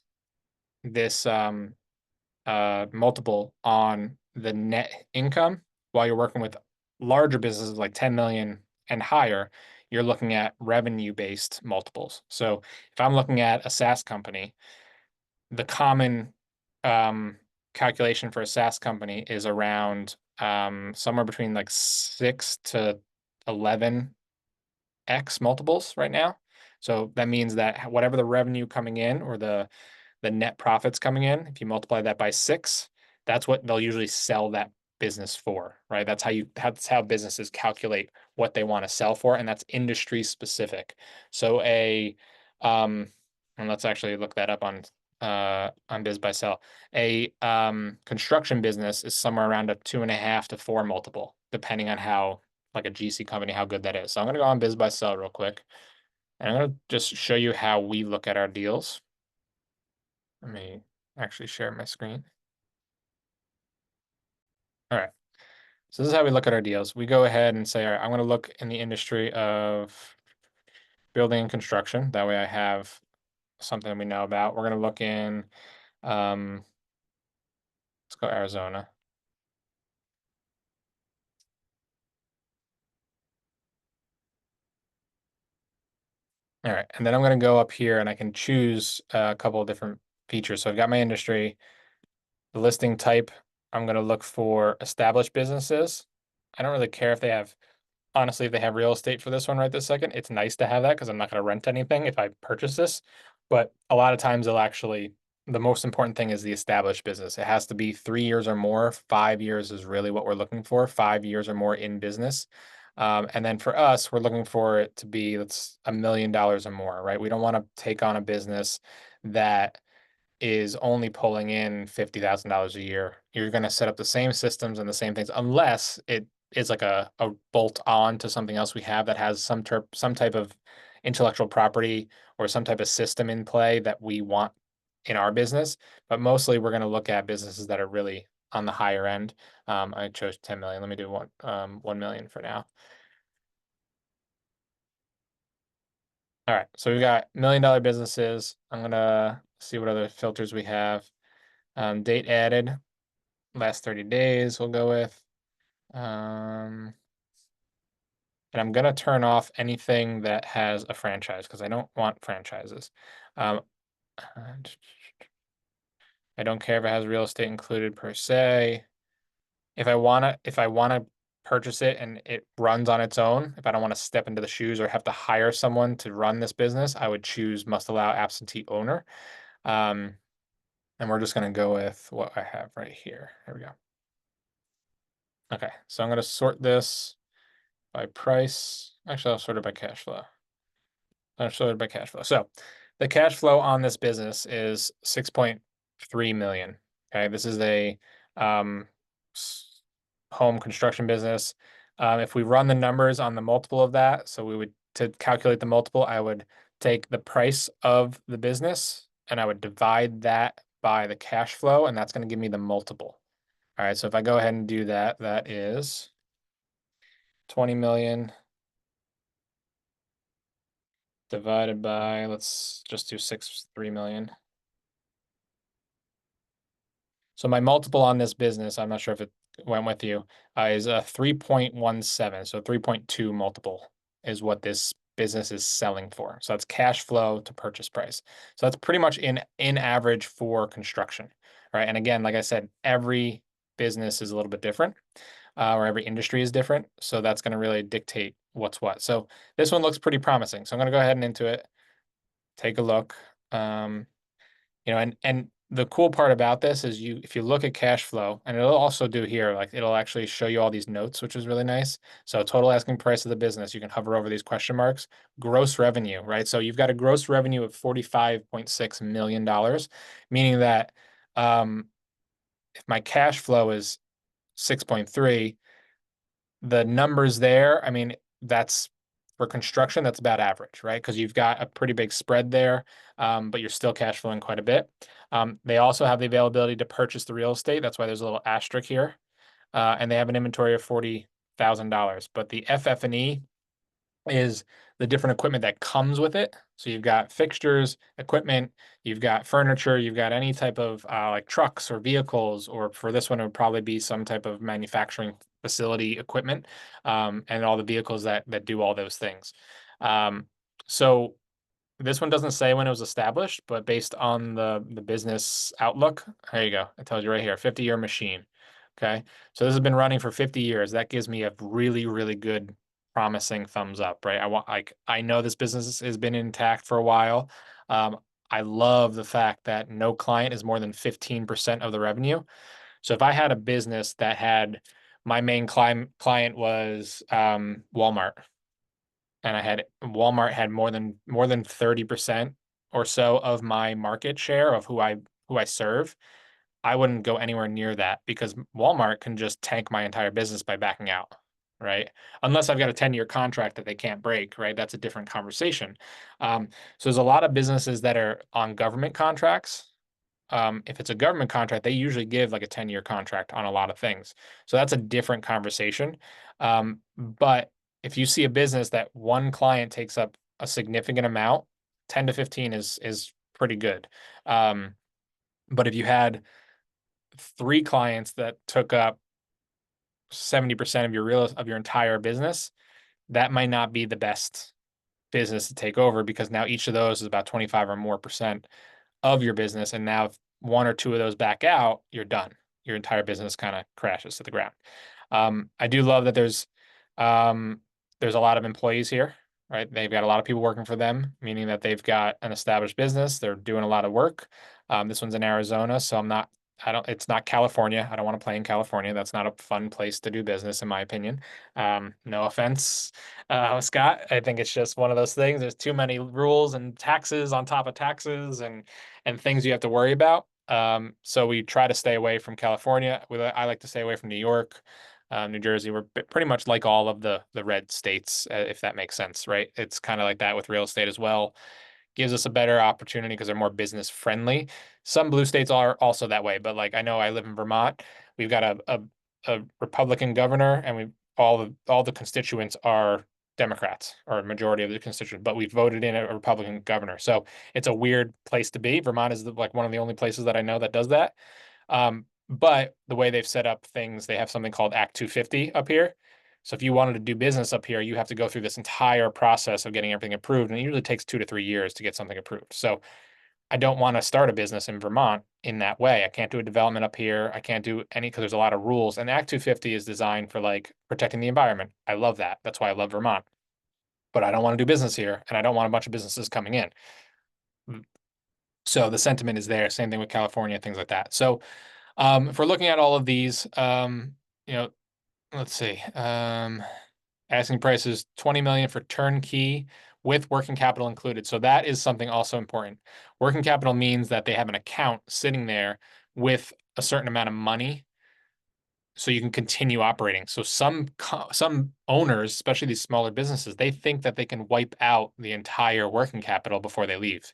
multiple on the net income, while you're working with larger businesses like 10 million and higher, you're looking at revenue-based multiples. So if I'm looking at a SaaS company, the common calculation for a SaaS company is around somewhere between like 6 to 11x multiples right now. So that means that whatever the revenue coming in or the net profits coming in, if you multiply that by 6, that's what they'll usually sell that business for, right? That's how businesses calculate what they want to sell for, and that's industry specific. So and let's actually look that up on Biz Buy Sell. A construction business is somewhere around a 2.5 to 4 multiple, depending on how, like a GC company, how good that is. So I'm gonna go on Biz Buy Sell real quick. And I'm going to just show you how we look at our deals. Let me actually share my screen. All right. So this is how we look at our deals. We go ahead and say, all right, I'm going to look in the industry of building and construction. That way I have something we know about. We're going to look in, let's go Arizona. All right, and then I'm going to go up here and I can choose a couple of different features. So I've got my industry, the listing type. I'm going to look for established businesses. I don't really care if they have, honestly, if they have real estate for this one right this second. It's nice to have that because I'm not going to rent anything if I purchase this. But a lot of times they'll actually, the most important thing is the established business. It has to be 3 years or more. 5 years is really what we're looking for. 5 years or more in business. And then for us, we're looking for it to be, that's $1 million or more, right? We don't want to take on a business that is only pulling in $50,000 a year. You're going to set up the same systems and the same things, unless it is like a bolt on to something else we have that has some type of intellectual property or some type of system in play that we want in our business. But mostly we're going to look at businesses that are really on the higher end. I chose 10 million. Let me do 1 million for now. All right, so we've got $1 million businesses. I'm gonna see what other filters we have. Date added, last 30 days we'll go with. And I'm gonna turn off anything that has a franchise because I don't want franchises. I don't care if it has real estate included per se. If I wanna purchase it and it runs on its own, if I don't want to step into the shoes or have to hire someone to run this business, I would choose must allow absentee owner. And we're just going to go with what I have right here. There we go. Okay, so I'm going to sort this by price. Actually, I'll sort it by cash flow. I'll sort it by cash flow. So the cash flow on this business is 6.3 million. Okay, this is a home construction business. If we run the numbers on the multiple of that, so we would, to calculate the multiple, I would take the price of the business and I would divide that by the cash flow, and that's going to give me the multiple. All right, so if I go ahead and do that, that is 20 million divided by, let's just do 3 million. So my multiple on this business, I'm not sure if it went with you, is a 3.17. So 3.2 multiple is what this business is selling for. So that's cash flow to purchase price. So that's pretty much in average for construction, right? And again, like I said, every business is a little bit different, or every industry is different. So that's going to really dictate what's what. So this one looks pretty promising. So I'm going to go ahead and into it, take a look. And the cool part about this is if you look at cash flow, and it'll also do here, like it'll actually show you all these notes, which is really nice. So total asking price of the business, you can hover over these question marks. Gross revenue, right? So you've got a gross revenue of $45.6 million, meaning that if my cash flow is 6.3, the numbers there, I mean, that's for construction, that's about average, right? Because you've got a pretty big spread there, but you're still cash flowing quite a bit. They also have the availability to purchase the real estate. That's why there's a little asterisk here. And they have an inventory of $40,000. But the FF&E is the different equipment that comes with it. So you've got fixtures, equipment, you've got furniture, you've got any type of like trucks or vehicles, or for this one, it would probably be some type of manufacturing facility equipment, and all the vehicles that do all those things. So this one doesn't say when it was established, but based on the business outlook, there you go. It tells you right here, 50-year machine. Okay, so this has been running for 50 years. That gives me a really, really good, promising thumbs up, right? I know this business has been intact for a while. I love the fact that no client is more than 15% of the revenue. So if I had a business that had my main client was Walmart, and Walmart had more than 30% or so of my market share of who I serve, I wouldn't go anywhere near that because Walmart can just tank my entire business by backing out, right? Unless I've got a 10-year contract that they can't break, right? That's a different conversation. So there's a lot of businesses that are on government contracts. If it's a government contract, they usually give like a 10-year contract on a lot of things. So that's a different conversation. But if you see a business that one client takes up a significant amount, 10 to 15 is pretty good. But if you had 3 clients that took up 70% of your entire business, that might not be the best business to take over, because now each of those is about 25 or more percent of your business. And now if 1 or 2 of those back out, you're done. Your entire business kind of crashes to the ground. I do love that there's a lot of employees here, right? They've got a lot of people working for them, meaning that they've got an established business. They're doing a lot of work. This one's in Arizona, so it's not California. I don't want to play in California. That's not a fun place to do business, in my opinion. No offense, Scott. I think it's just one of those things. There's too many rules and taxes on top of taxes and things you have to worry about. So we try to stay away from California. I like to stay away from New York, New Jersey. We're pretty much like all of the red states, if that makes sense, right? It's kind of like that with real estate as well. Gives us a better opportunity because they're more business friendly. Some blue states are also that way, but like I know I live in Vermont. We've got a Republican governor, and all the constituents are Democrats, or a majority of the constituents, but we voted in a Republican governor. So it's a weird place to be. Vermont is like one of the only places that I know that does that. But the way they've set up things, they have something called Act 250 up here. So if you wanted to do business up here, you have to go through this entire process of getting everything approved. And it usually takes 2 to 3 years to get something approved. So I don't want to start a business in Vermont in that way. I can't do a development up here. I can't do any, because there's a lot of rules. And Act 250 is designed for like protecting the environment. I love that. That's why I love Vermont. But I don't want to do business here, and I don't want a bunch of businesses coming in. So the sentiment is there. Same thing with California, things like that. So if we're looking at all of these, let's see. Asking price is 20 million for turnkey with working capital included. So that is something also important. Working capital means that they have an account sitting there with a certain amount of money so you can continue operating. So some owners, especially these smaller businesses, they think that they can wipe out the entire working capital before they leave.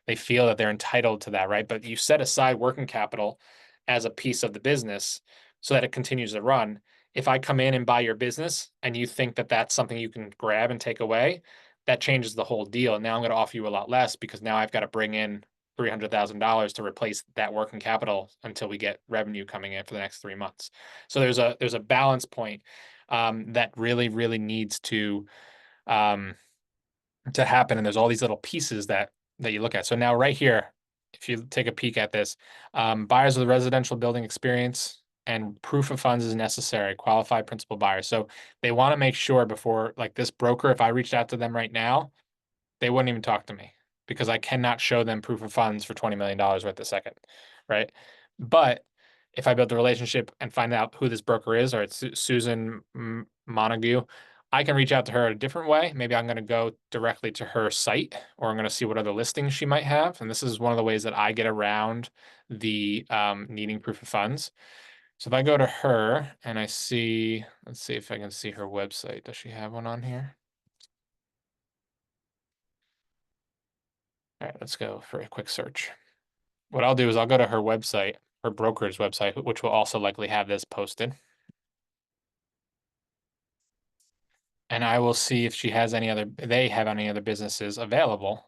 They feel that they're entitled to that, right? But you set aside working capital as a piece of the business so that it continues to run. If I come in and buy your business and you think that that's something you can grab and take away, that changes the whole deal. Now I'm going to offer you a lot less because now I've got to bring in $300,000 to replace that working capital until we get revenue coming in for the next 3 months. So there's a balance point that really, really needs to happen. And there's all these little pieces that you look at. So now right here, if you take a peek at this, buyers with a residential building experience and proof of funds is necessary, qualified principal buyers. So they want to make sure before, like this broker, if I reached out to them right now, they wouldn't even talk to me because I cannot show them proof of funds for $20 million right this second, right? But if I build a relationship and find out who this broker is, or it's Susan Montague, I can reach out to her a different way. Maybe I'm going to go directly to her site, or I'm going to see what other listings she might have. And this is one of the ways that I get around the needing proof of funds. So if I go to her and I see, let's see if I can see her website. Does she have one on here? All right, let's go for a quick search. What I'll do is I'll go to her website, her broker's website, which will also likely have this posted. And I will see if they have any other businesses available.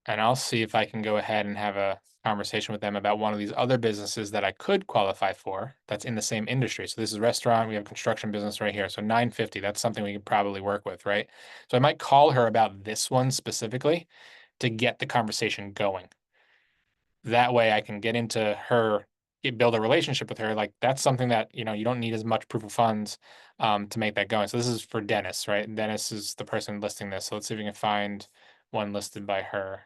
And I'll see if I can go ahead and have a conversation with them about one of these other businesses that I could qualify for that's in the same industry. So this is restaurant, we have construction business right here. So 950, that's something we could probably work with, right? So I might call her about this one specifically to get the conversation going. That way I can get into her, build a relationship with her. Like that's something that, you don't need as much proof of funds to make that going. So this is for Dennis, right? Dennis is the person listing this. So let's see if we can find one listed by her.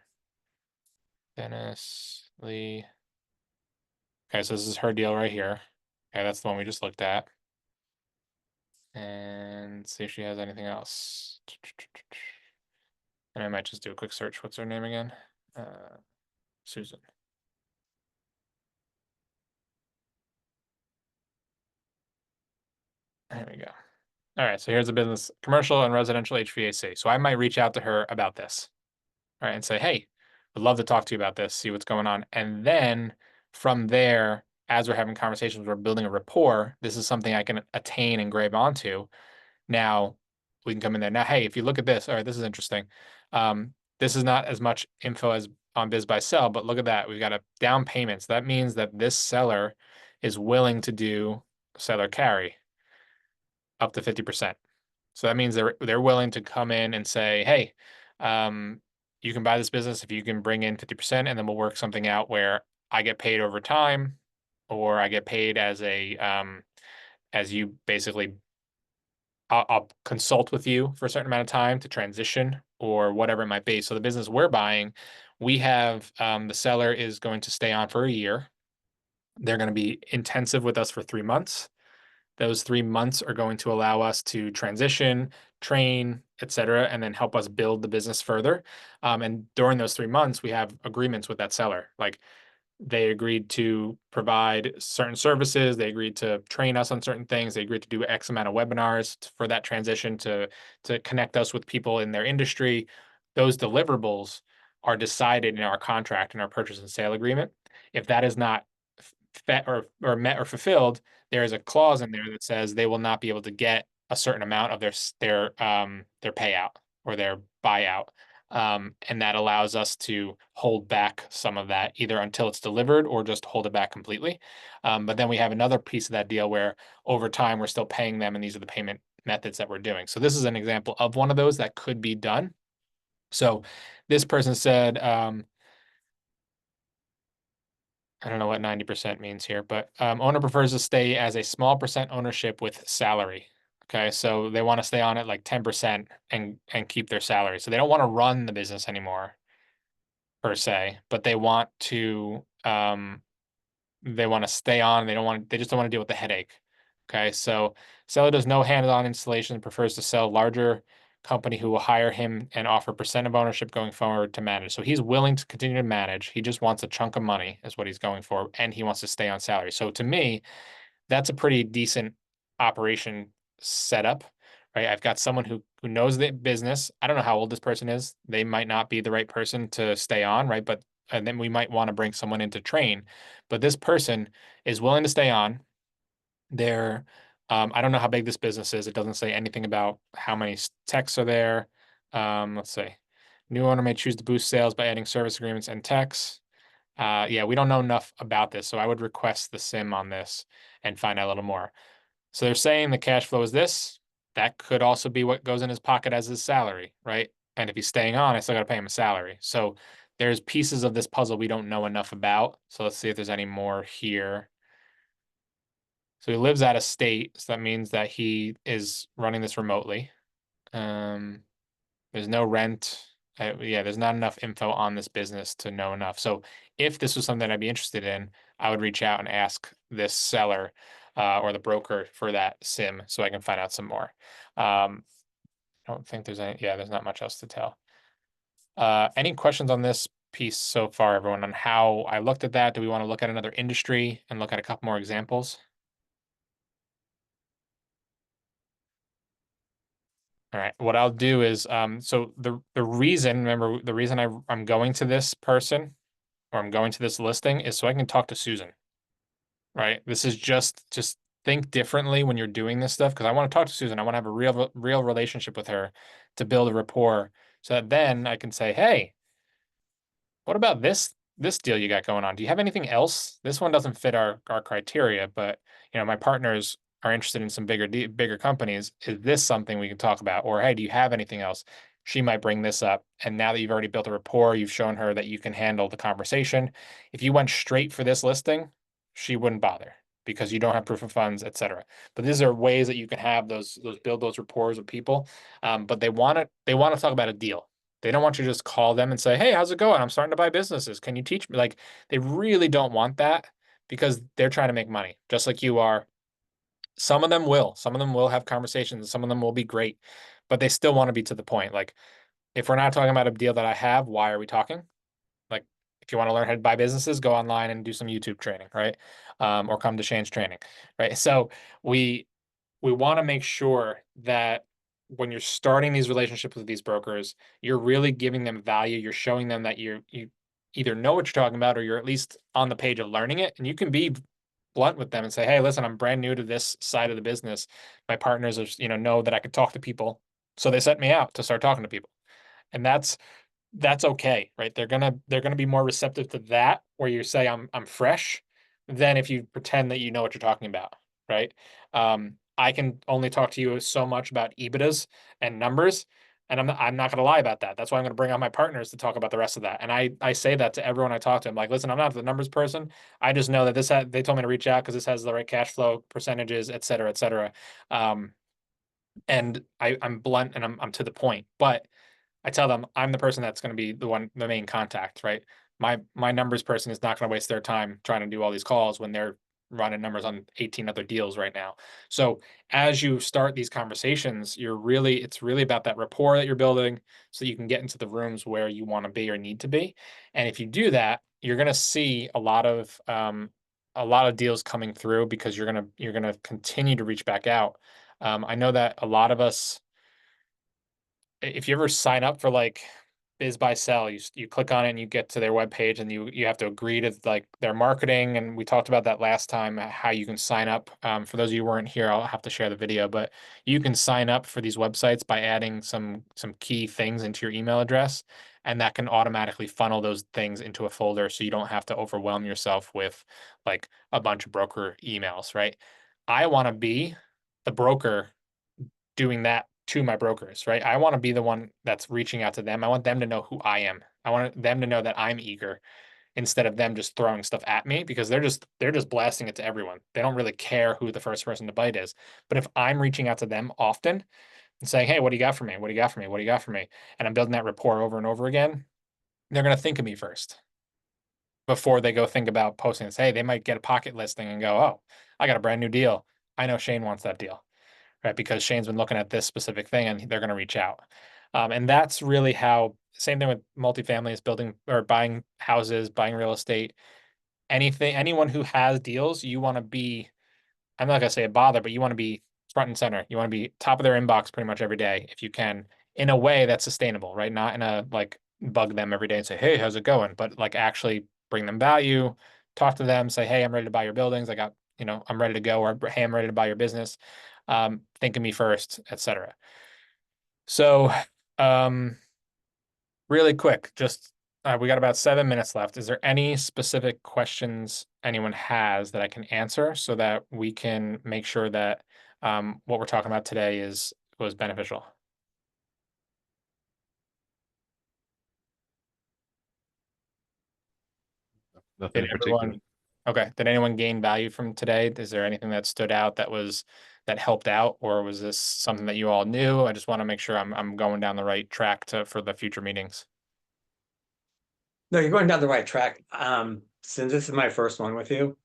Dennis Lee. Okay, so this is her deal right here. Okay, that's the one we just looked at. And see if she has anything else. And I might just do a quick search. What's her name again? Susan. There we go. All right, so here's a business, commercial and residential HVAC. So I might reach out to her about this, all right, and say, hey, would love to talk to you about this, see what's going on. And then from there, as we're having conversations, we're building a rapport. This is something I can attain and grab onto. Now we can come in there. Now, hey, if you look at this, all right, this is interesting. This is not as much info as on Biz Buy Sell, but look at that. We've got a down payment. So that means that this seller is willing to do seller carry up to 50%. So that means they're willing to come in and say, hey, you can buy this business if you can bring in 50%, and then we'll work something out where I get paid over time, or I get paid as a as you basically I'll consult with you for a certain amount of time to transition or whatever it might be. So the business we're buying, we have the seller is going to stay on for a year. They're going to be intensive with us for 3 months. Those 3 months are going to allow us to transition, train, et cetera, and then help us build the business further. And during those 3 months, we have agreements with that seller. Like they agreed to provide certain services. They agreed to train us on certain things. They agreed to do X amount of webinars for that transition to connect us with people in their industry. Those deliverables are decided in our contract, in our purchase and sale agreement. If that is not or met or fulfilled, there is a clause in there that says they will not be able to get a certain amount of their payout or their buyout. And that allows us to hold back some of that either until it's delivered or just hold it back completely. But then we have another piece of that deal where over time we're still paying them, and these are the payment methods that we're doing. So this is an example of one of those that could be done. So this person said, I don't know what 90% means here, but owner prefers to stay as a small percent ownership with salary. Okay, so they want to stay on it like 10% and keep their salary. So they don't want to run the business anymore per se, but they want to stay on. They just don't want to deal with the headache. Okay, so seller does no hands-on installation, prefers to sell larger company who will hire him and offer percent of ownership going forward to manage. So he's willing to continue to manage. He just wants a chunk of money is what he's going for, and he wants to stay on salary. So to me, that's a pretty decent operation setup, right? I've got someone who knows the business. I don't know how old this person is. They might not be the right person to stay on, right? But and then we might want to bring someone in to train. But this person is willing to stay on. They're I don't know how big this business is. It doesn't say anything about how many techs are there. Let's see. New owner may choose to boost sales by adding service agreements and techs. Yeah, we don't know enough about this, so I would request the sim on this and find out a little more. So they're saying the cash flow is this. That could also be what goes in his pocket as his salary, right? And if he's staying on, I still got to pay him a salary. So there's pieces of this puzzle we don't know enough about. So let's see if there's any more here. So he lives out of state, so that means that he is running this remotely. There's no rent. Yeah, there's not enough info on this business to know enough. So if this was something I'd be interested in, I would reach out and ask this seller or the broker for that sim so I can find out some more. I don't think there's there's not much else to tell. Any questions on this piece so far, everyone, on how I looked at that? Do we want to look at another industry and look at a couple more examples? All right, what I'll do is, so the reason, remember, the reason I'm going to this person or I'm going to this listing is so I can talk to Susan, right? This is just think differently when you're doing this stuff because I want to talk to Susan. I want to have a real relationship with her to build a rapport so that then I can say, hey, what about this deal you got going on? Do you have anything else? This one doesn't fit our criteria, but my partners are interested in some bigger companies. Is this something we can talk about? Or hey, do you have anything else? She might bring this up. And now that you've already built a rapport, you've shown her that you can handle the conversation. If you went straight for this listing, she wouldn't bother because you don't have proof of funds, et cetera. But these are ways that you can have build those rapports with people. But they want to talk about a deal. They don't want you to just call them and say, hey, how's it going? I'm starting to buy businesses. Can you teach me? Like, they really don't want that because they're trying to make money, just like you are. Some of them will. Some of them will have conversations. Some of them will be great, but they still want to be to the point. Like, if we're not talking about a deal that I have, why are we talking? Like, if you want to learn how to buy businesses, go online and do some YouTube training, right? Or come to Shane's training, right? So we want to make sure that when you're starting these relationships with these brokers, you're really giving them value. You're showing them that you either know what you're talking about or you're at least on the page of learning it. And you can be blunt with them and say, hey, listen, I'm brand new to this side of the business. My partners are, know that I could talk to people. So they sent me out to start talking to people. And that's okay, right? They're gonna be more receptive to that where you say I'm fresh than if you pretend that you know what you're talking about, right? I can only talk to you so much about EBITDAs and numbers, and I'm not gonna lie about that. That's why I'm gonna bring on my partners to talk about the rest of that. And I say that to everyone I talk to. I'm like, listen, I'm not the numbers person. I just know that they told me to reach out because this has the right cash flow percentages, et cetera, et cetera. And I'm blunt and I'm to the point, but I tell them I'm the person that's going to be the main contact, right? My numbers person is not going to waste their time trying to do all these calls when they're running numbers on 18 other deals right now. So as you start these conversations, it's really about that rapport that you're building so you can get into the rooms where you want to be or need to be. And if you do that, you're going to see a lot of deals coming through because you're gonna continue to reach back out. I know that a lot of us, if you ever sign up for like Biz Buy Sell, you click on it and you get to their webpage and you have to agree to like their marketing. And we talked about that last time, how you can sign up. For those of you who weren't here, I'll have to share the video, but you can sign up for these websites by adding some key things into your email address, and that can automatically funnel those things into a folder so you don't have to overwhelm yourself with like a bunch of broker emails, right? I want to be the broker doing that to my brokers, right? I want to be the one that's reaching out to them. I want them to know who I am. I want them to know that I'm eager instead of them just throwing stuff at me because they're just blasting it to everyone. They don't really care who the first person to bite is. But if I'm reaching out to them often and saying, "Hey, what do you got for me? What do you got for me? What do you got for me?" and I'm building that rapport over and over again, they're going to think of me first before they go think about posting this. Hey, they might get a pocket listing and go, "Oh, I got a brand new deal. I know Shane wants that deal." Right? Because Shane's been looking at this specific thing and they're going to reach out. And that's really how, same thing with multifamilies, building or buying houses, buying real estate, anyone who has deals, you want to be, I'm not going to say a bother, but you want to be front and center. You want to be top of their inbox pretty much every day if you can, in a way that's sustainable, right? Not in a like bug them every day and say, hey, how's it going? But like actually bring them value, talk to them, say, hey, I'm ready to buy your buildings. I'm ready to go, or hey, I'm ready to buy your business. Think of me first, etc. So, really quick, just we got about 7 minutes left. Is there any specific questions anyone has that I can answer so that we can make sure that what we're talking about today was beneficial? Nothing Did in particular. did anyone gain value from today? Is there anything that stood out that helped out, or was this something that you all knew? I just want to make sure I'm going down the right track for the future meetings. No, you're going down the right track. Since this is my first one with you,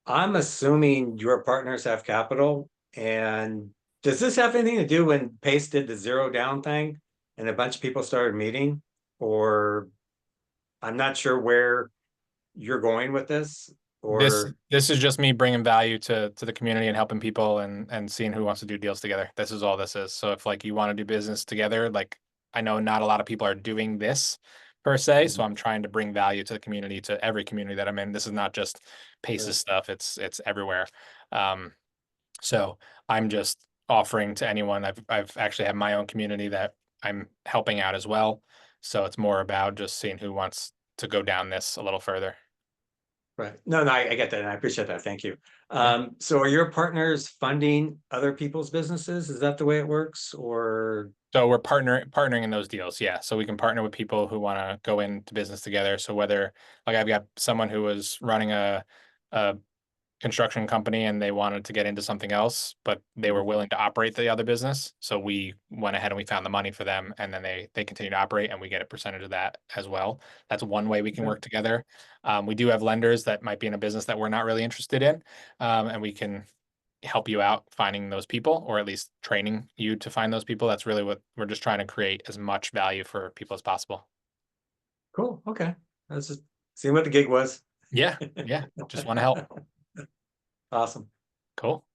I'm assuming your partners have capital. And does this have anything to do when Pace did the zero down thing and a bunch of people started meeting? Or I'm not sure where you're going with this, This or this is just me bringing value to the community and helping people and seeing who wants to do deals together. This is all this is. So if like you want to do business together, like I know not a lot of people are doing this per se, so I'm trying to bring value to the community, to every community that I'm in. This is not just Pace's stuff, it's everywhere. So I'm just offering to anyone. I've actually had my own community that I'm helping out as well. So it's more about just seeing who wants to go down this a little further. right? No, I get that, and I appreciate that. Thank you. Yeah. So are your partners funding other people's businesses? Is that the way it works, or? So we're partnering in those deals, yeah. So we can partner with people who want to go into business together. So whether like I've got someone who was running a construction company and they wanted to get into something else, but they were willing to operate the other business. So we went ahead and we found the money for them, and then they continue to operate, and we get a percentage of that as well. That's one way we can Okay. work together. We do have lenders that might be in a business that we're not really interested in, and we can help you out finding those people, or at least training you to find those people. That's really what we're just trying to create, as much value for people as possible. Cool. Okay. I was just seeing what the gig was. Yeah, just want to help. Awesome. Cool.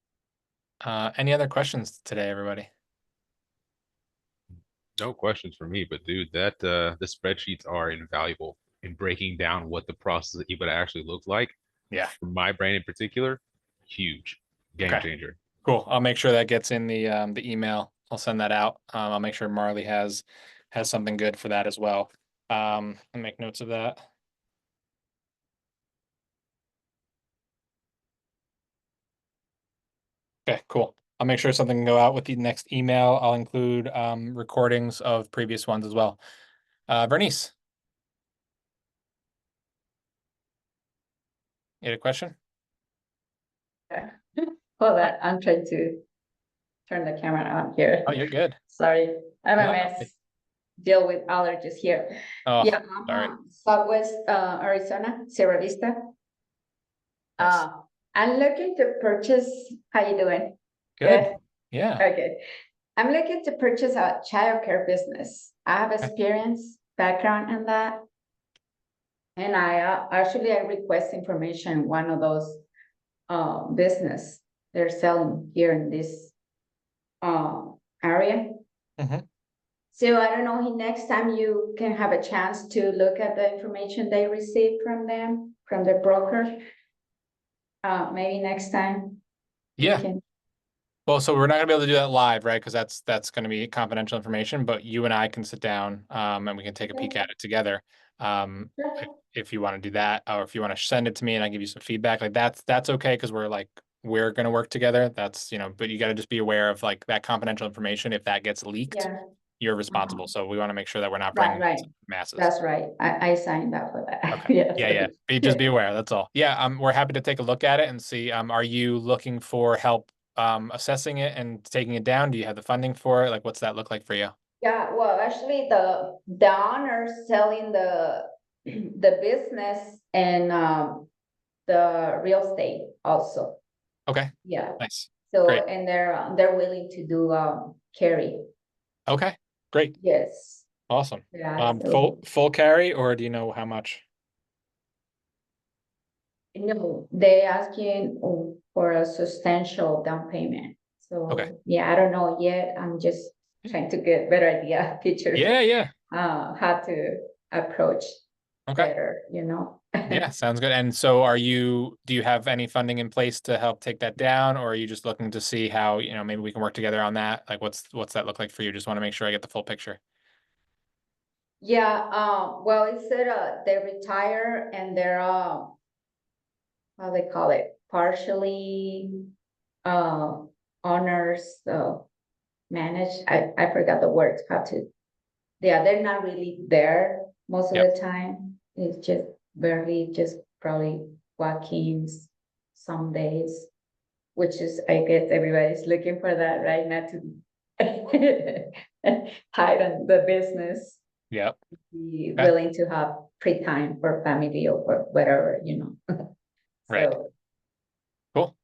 Any other questions today, everybody? No questions for me, but dude, that the spreadsheets are invaluable in breaking down what the process of EBITDA actually looks like. Yeah. For my brain in particular, huge game Okay. changer. Cool. I'll make sure that gets in the email. I'll send that out. I'll make sure Marley has something good for that as well. I'll make notes of that. Okay, cool. I'll make sure something can go out with the next email. I'll include recordings of previous ones as well. Bernice, you had a question? Hold on, I'm trying to turn the camera on here. Oh, you're good. Sorry, I'm a No, mess. Deal with allergies here. Oh, Yeah, sorry. Southwest Arizona, Sierra Vista. Nice. I'm looking to purchase. How you doing? Good. Yeah. Okay. I'm looking to purchase a childcare business. I have experience, background in that. And I request information, one of those business they're selling here in this area. Mhm. So I don't know, next time you can have a chance to look at the information they received from them, from the broker. Maybe next time. we Yeah. can- Well, so we're not gonna be able to do that live, right? Because that's gonna be confidential information, but you and I can sit down and we can take a peek at it together. If you want to do that, or if you want to send it to me and I give you some feedback, like that's okay because we're gonna work together. That's, but you gotta just be aware of like that confidential information. If that gets leaked, Yeah, you're responsible. So we want to make sure that we're not right, bringing right. masses. That's right. I signed up for that. Okay. Yeah. Yeah. Just be aware. That's all. Yeah. We're happy to take a look at it and see. Are you looking for help assessing it and taking it down? Do you have the funding for it? Like, what's that look like for you? Yeah, well, actually, the owners selling the business and the real estate also. Okay. Yeah. Nice. So Great. and they're willing to do carry. Okay. Great. Yes. Awesome. Yeah. So, Full carry, or do you know how much? no, they asking for a substantial down payment. Okay. So yeah, I don't know yet. I'm just trying to get better idea, picture. Yeah. How to approach Okay. better. Yeah, sounds good. And so do you have any funding in place to help take that down, or are you just looking to see how, maybe we can work together on that? Like what's that look like for you? Just want to make sure I get the full picture. Yeah, well, it said they retire and they're how they call it, partially honors managed. I forgot the words, how to. Yeah, they're not really there most of Yep. the time. It's just barely, just probably walk-ins some days, which is, I guess everybody's looking for that, right? Not to hide on the business. Yep. Be Okay. willing to have free time for family or for whatever. Right. So, Cool.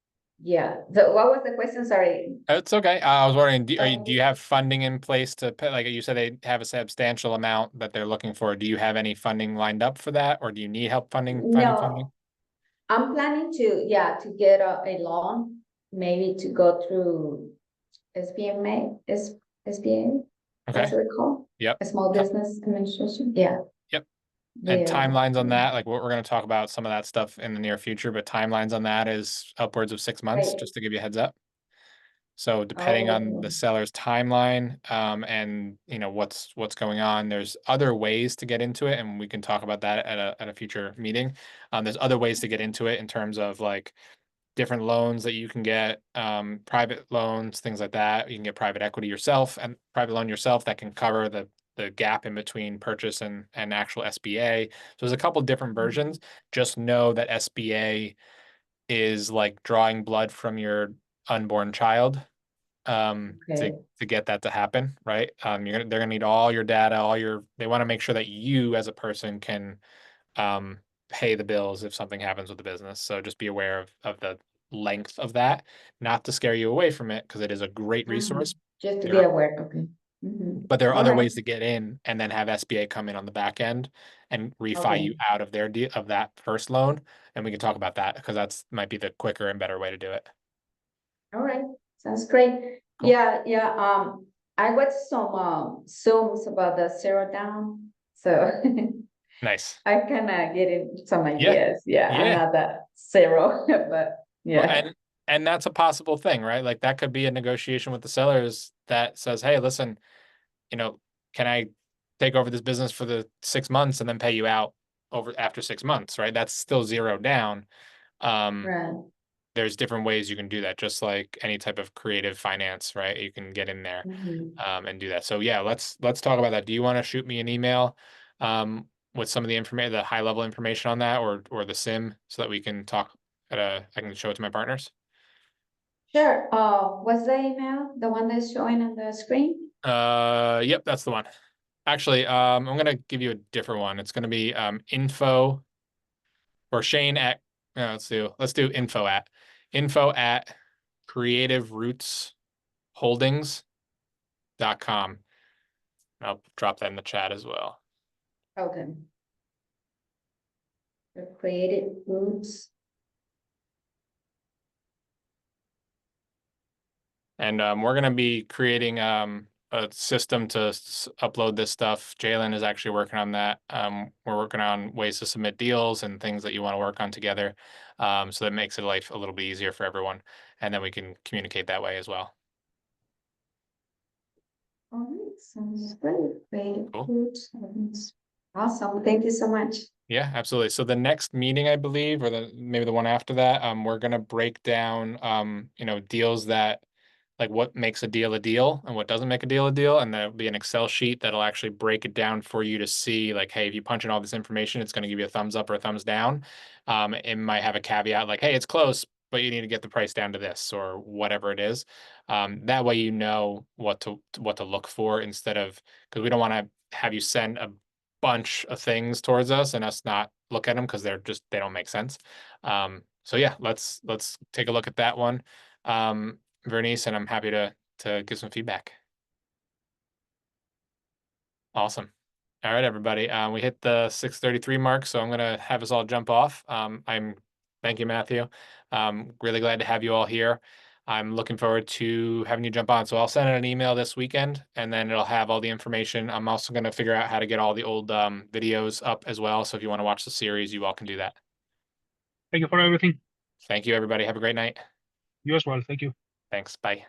yeah. So what was the question? Sorry. It's okay. I was wondering, do you have funding in place to pay, like you said, they have a substantial amount that they're looking for. Do you have any funding lined up for that, or do you need help finding funding? No, I'm planning to get a loan, maybe to go through SBMA, SBA, that's Okay. what it's called? Yep. A small business administration, yeah. Yep. And Yeah. timelines on that, like we're going to talk about some of that stuff in the near future, but timelines on that is upwards of 6 months, Right. just to give you a heads up. So depending on the seller's timeline, and what's going on, there's other ways to get into it, and we can talk about that at a future meeting. There's other ways to get into it in terms of like different loans that you can get, private loans, things like that. You can get private equity yourself and private loan yourself that can cover the gap in between purchase and actual SBA. So there's a couple different versions. Just know that SBA is like drawing blood from your unborn child, Okay. to get that to happen, right? They're gonna need all your data, they want to make sure that you as a person can pay the bills if something happens with the business. So just be aware of the length of that, not to scare you away from it, because it is a great resource. Just to be There are- aware, okay. Mhm. But there are All other right. ways to get in and then have SBA come in on the back end and refi Okay. you out of their deal of that first loan. And we can talk about that because that's might be the quicker and better way to do it. All right, Sounds great. Cool. Yeah. I watched some Zooms about the zero down, so Nice. I kind of getting some Yeah. ideas. Yeah, I'm Yeah. not that zero, but Well, yeah. and that's a possible thing, right? Like that could be a negotiation with the sellers that says, hey, listen, can I take over this business for the 6 months and then pay you out over after 6 months, right? That's still zero down. Right. There's different ways you can do that, just like any type of creative finance, right? You can get in there Mhm. and do that. So yeah, let's talk about that. Do you want to shoot me an email with some of the information, the high level information on that, or the sim, so that we can talk I can show it to my partners? Sure. What's the email? The one that's showing on the screen? Yep, that's the one. Actually, I'm gonna give you a different one. It's gonna be info or Shane at let's do info at creativerootsholdings.com. I'll drop that in the chat as well. Okay. The creative roots. And we're going to be creating a system to upload this stuff. Jalen is actually working on that. We're working on ways to submit deals and things that you want to work on together. So that makes it life a little bit easier for everyone. And then we can communicate that way as well. All right, sounds great. Creative Cool. roots. Awesome. Thank you so much. Yeah, absolutely. So the next meeting, I believe, or maybe the one after that, we're gonna break down, deals that, like, what makes a deal and what doesn't make a deal, and there'll be an Excel sheet that'll actually break it down for you to see, like, hey, if you punch in all this information, it's gonna give you a thumbs up or a thumbs down. It might have a caveat like, hey, it's close, but you need to get the price down to this or whatever it is. That way you know what to look for instead of, because we don't want to have you send a bunch of things towards us and us not look at them because they don't make sense. So yeah, let's take a look at that one, Vernice, and I'm happy to give some feedback. Awesome. All right, everybody. We hit the 6:33 mark, so I'm gonna have us all jump off. Thank you, Matthew. Really glad to have you all here. I'm looking forward to having you jump on. So I'll send out an email this weekend, and then it'll have all the information. I'm also gonna figure out how to get all the old videos up as well. So if you want to watch the series, you all can do that. Thank you for everything. Thank you, everybody. Have a great night. You as well. Thank you. Thanks. Bye.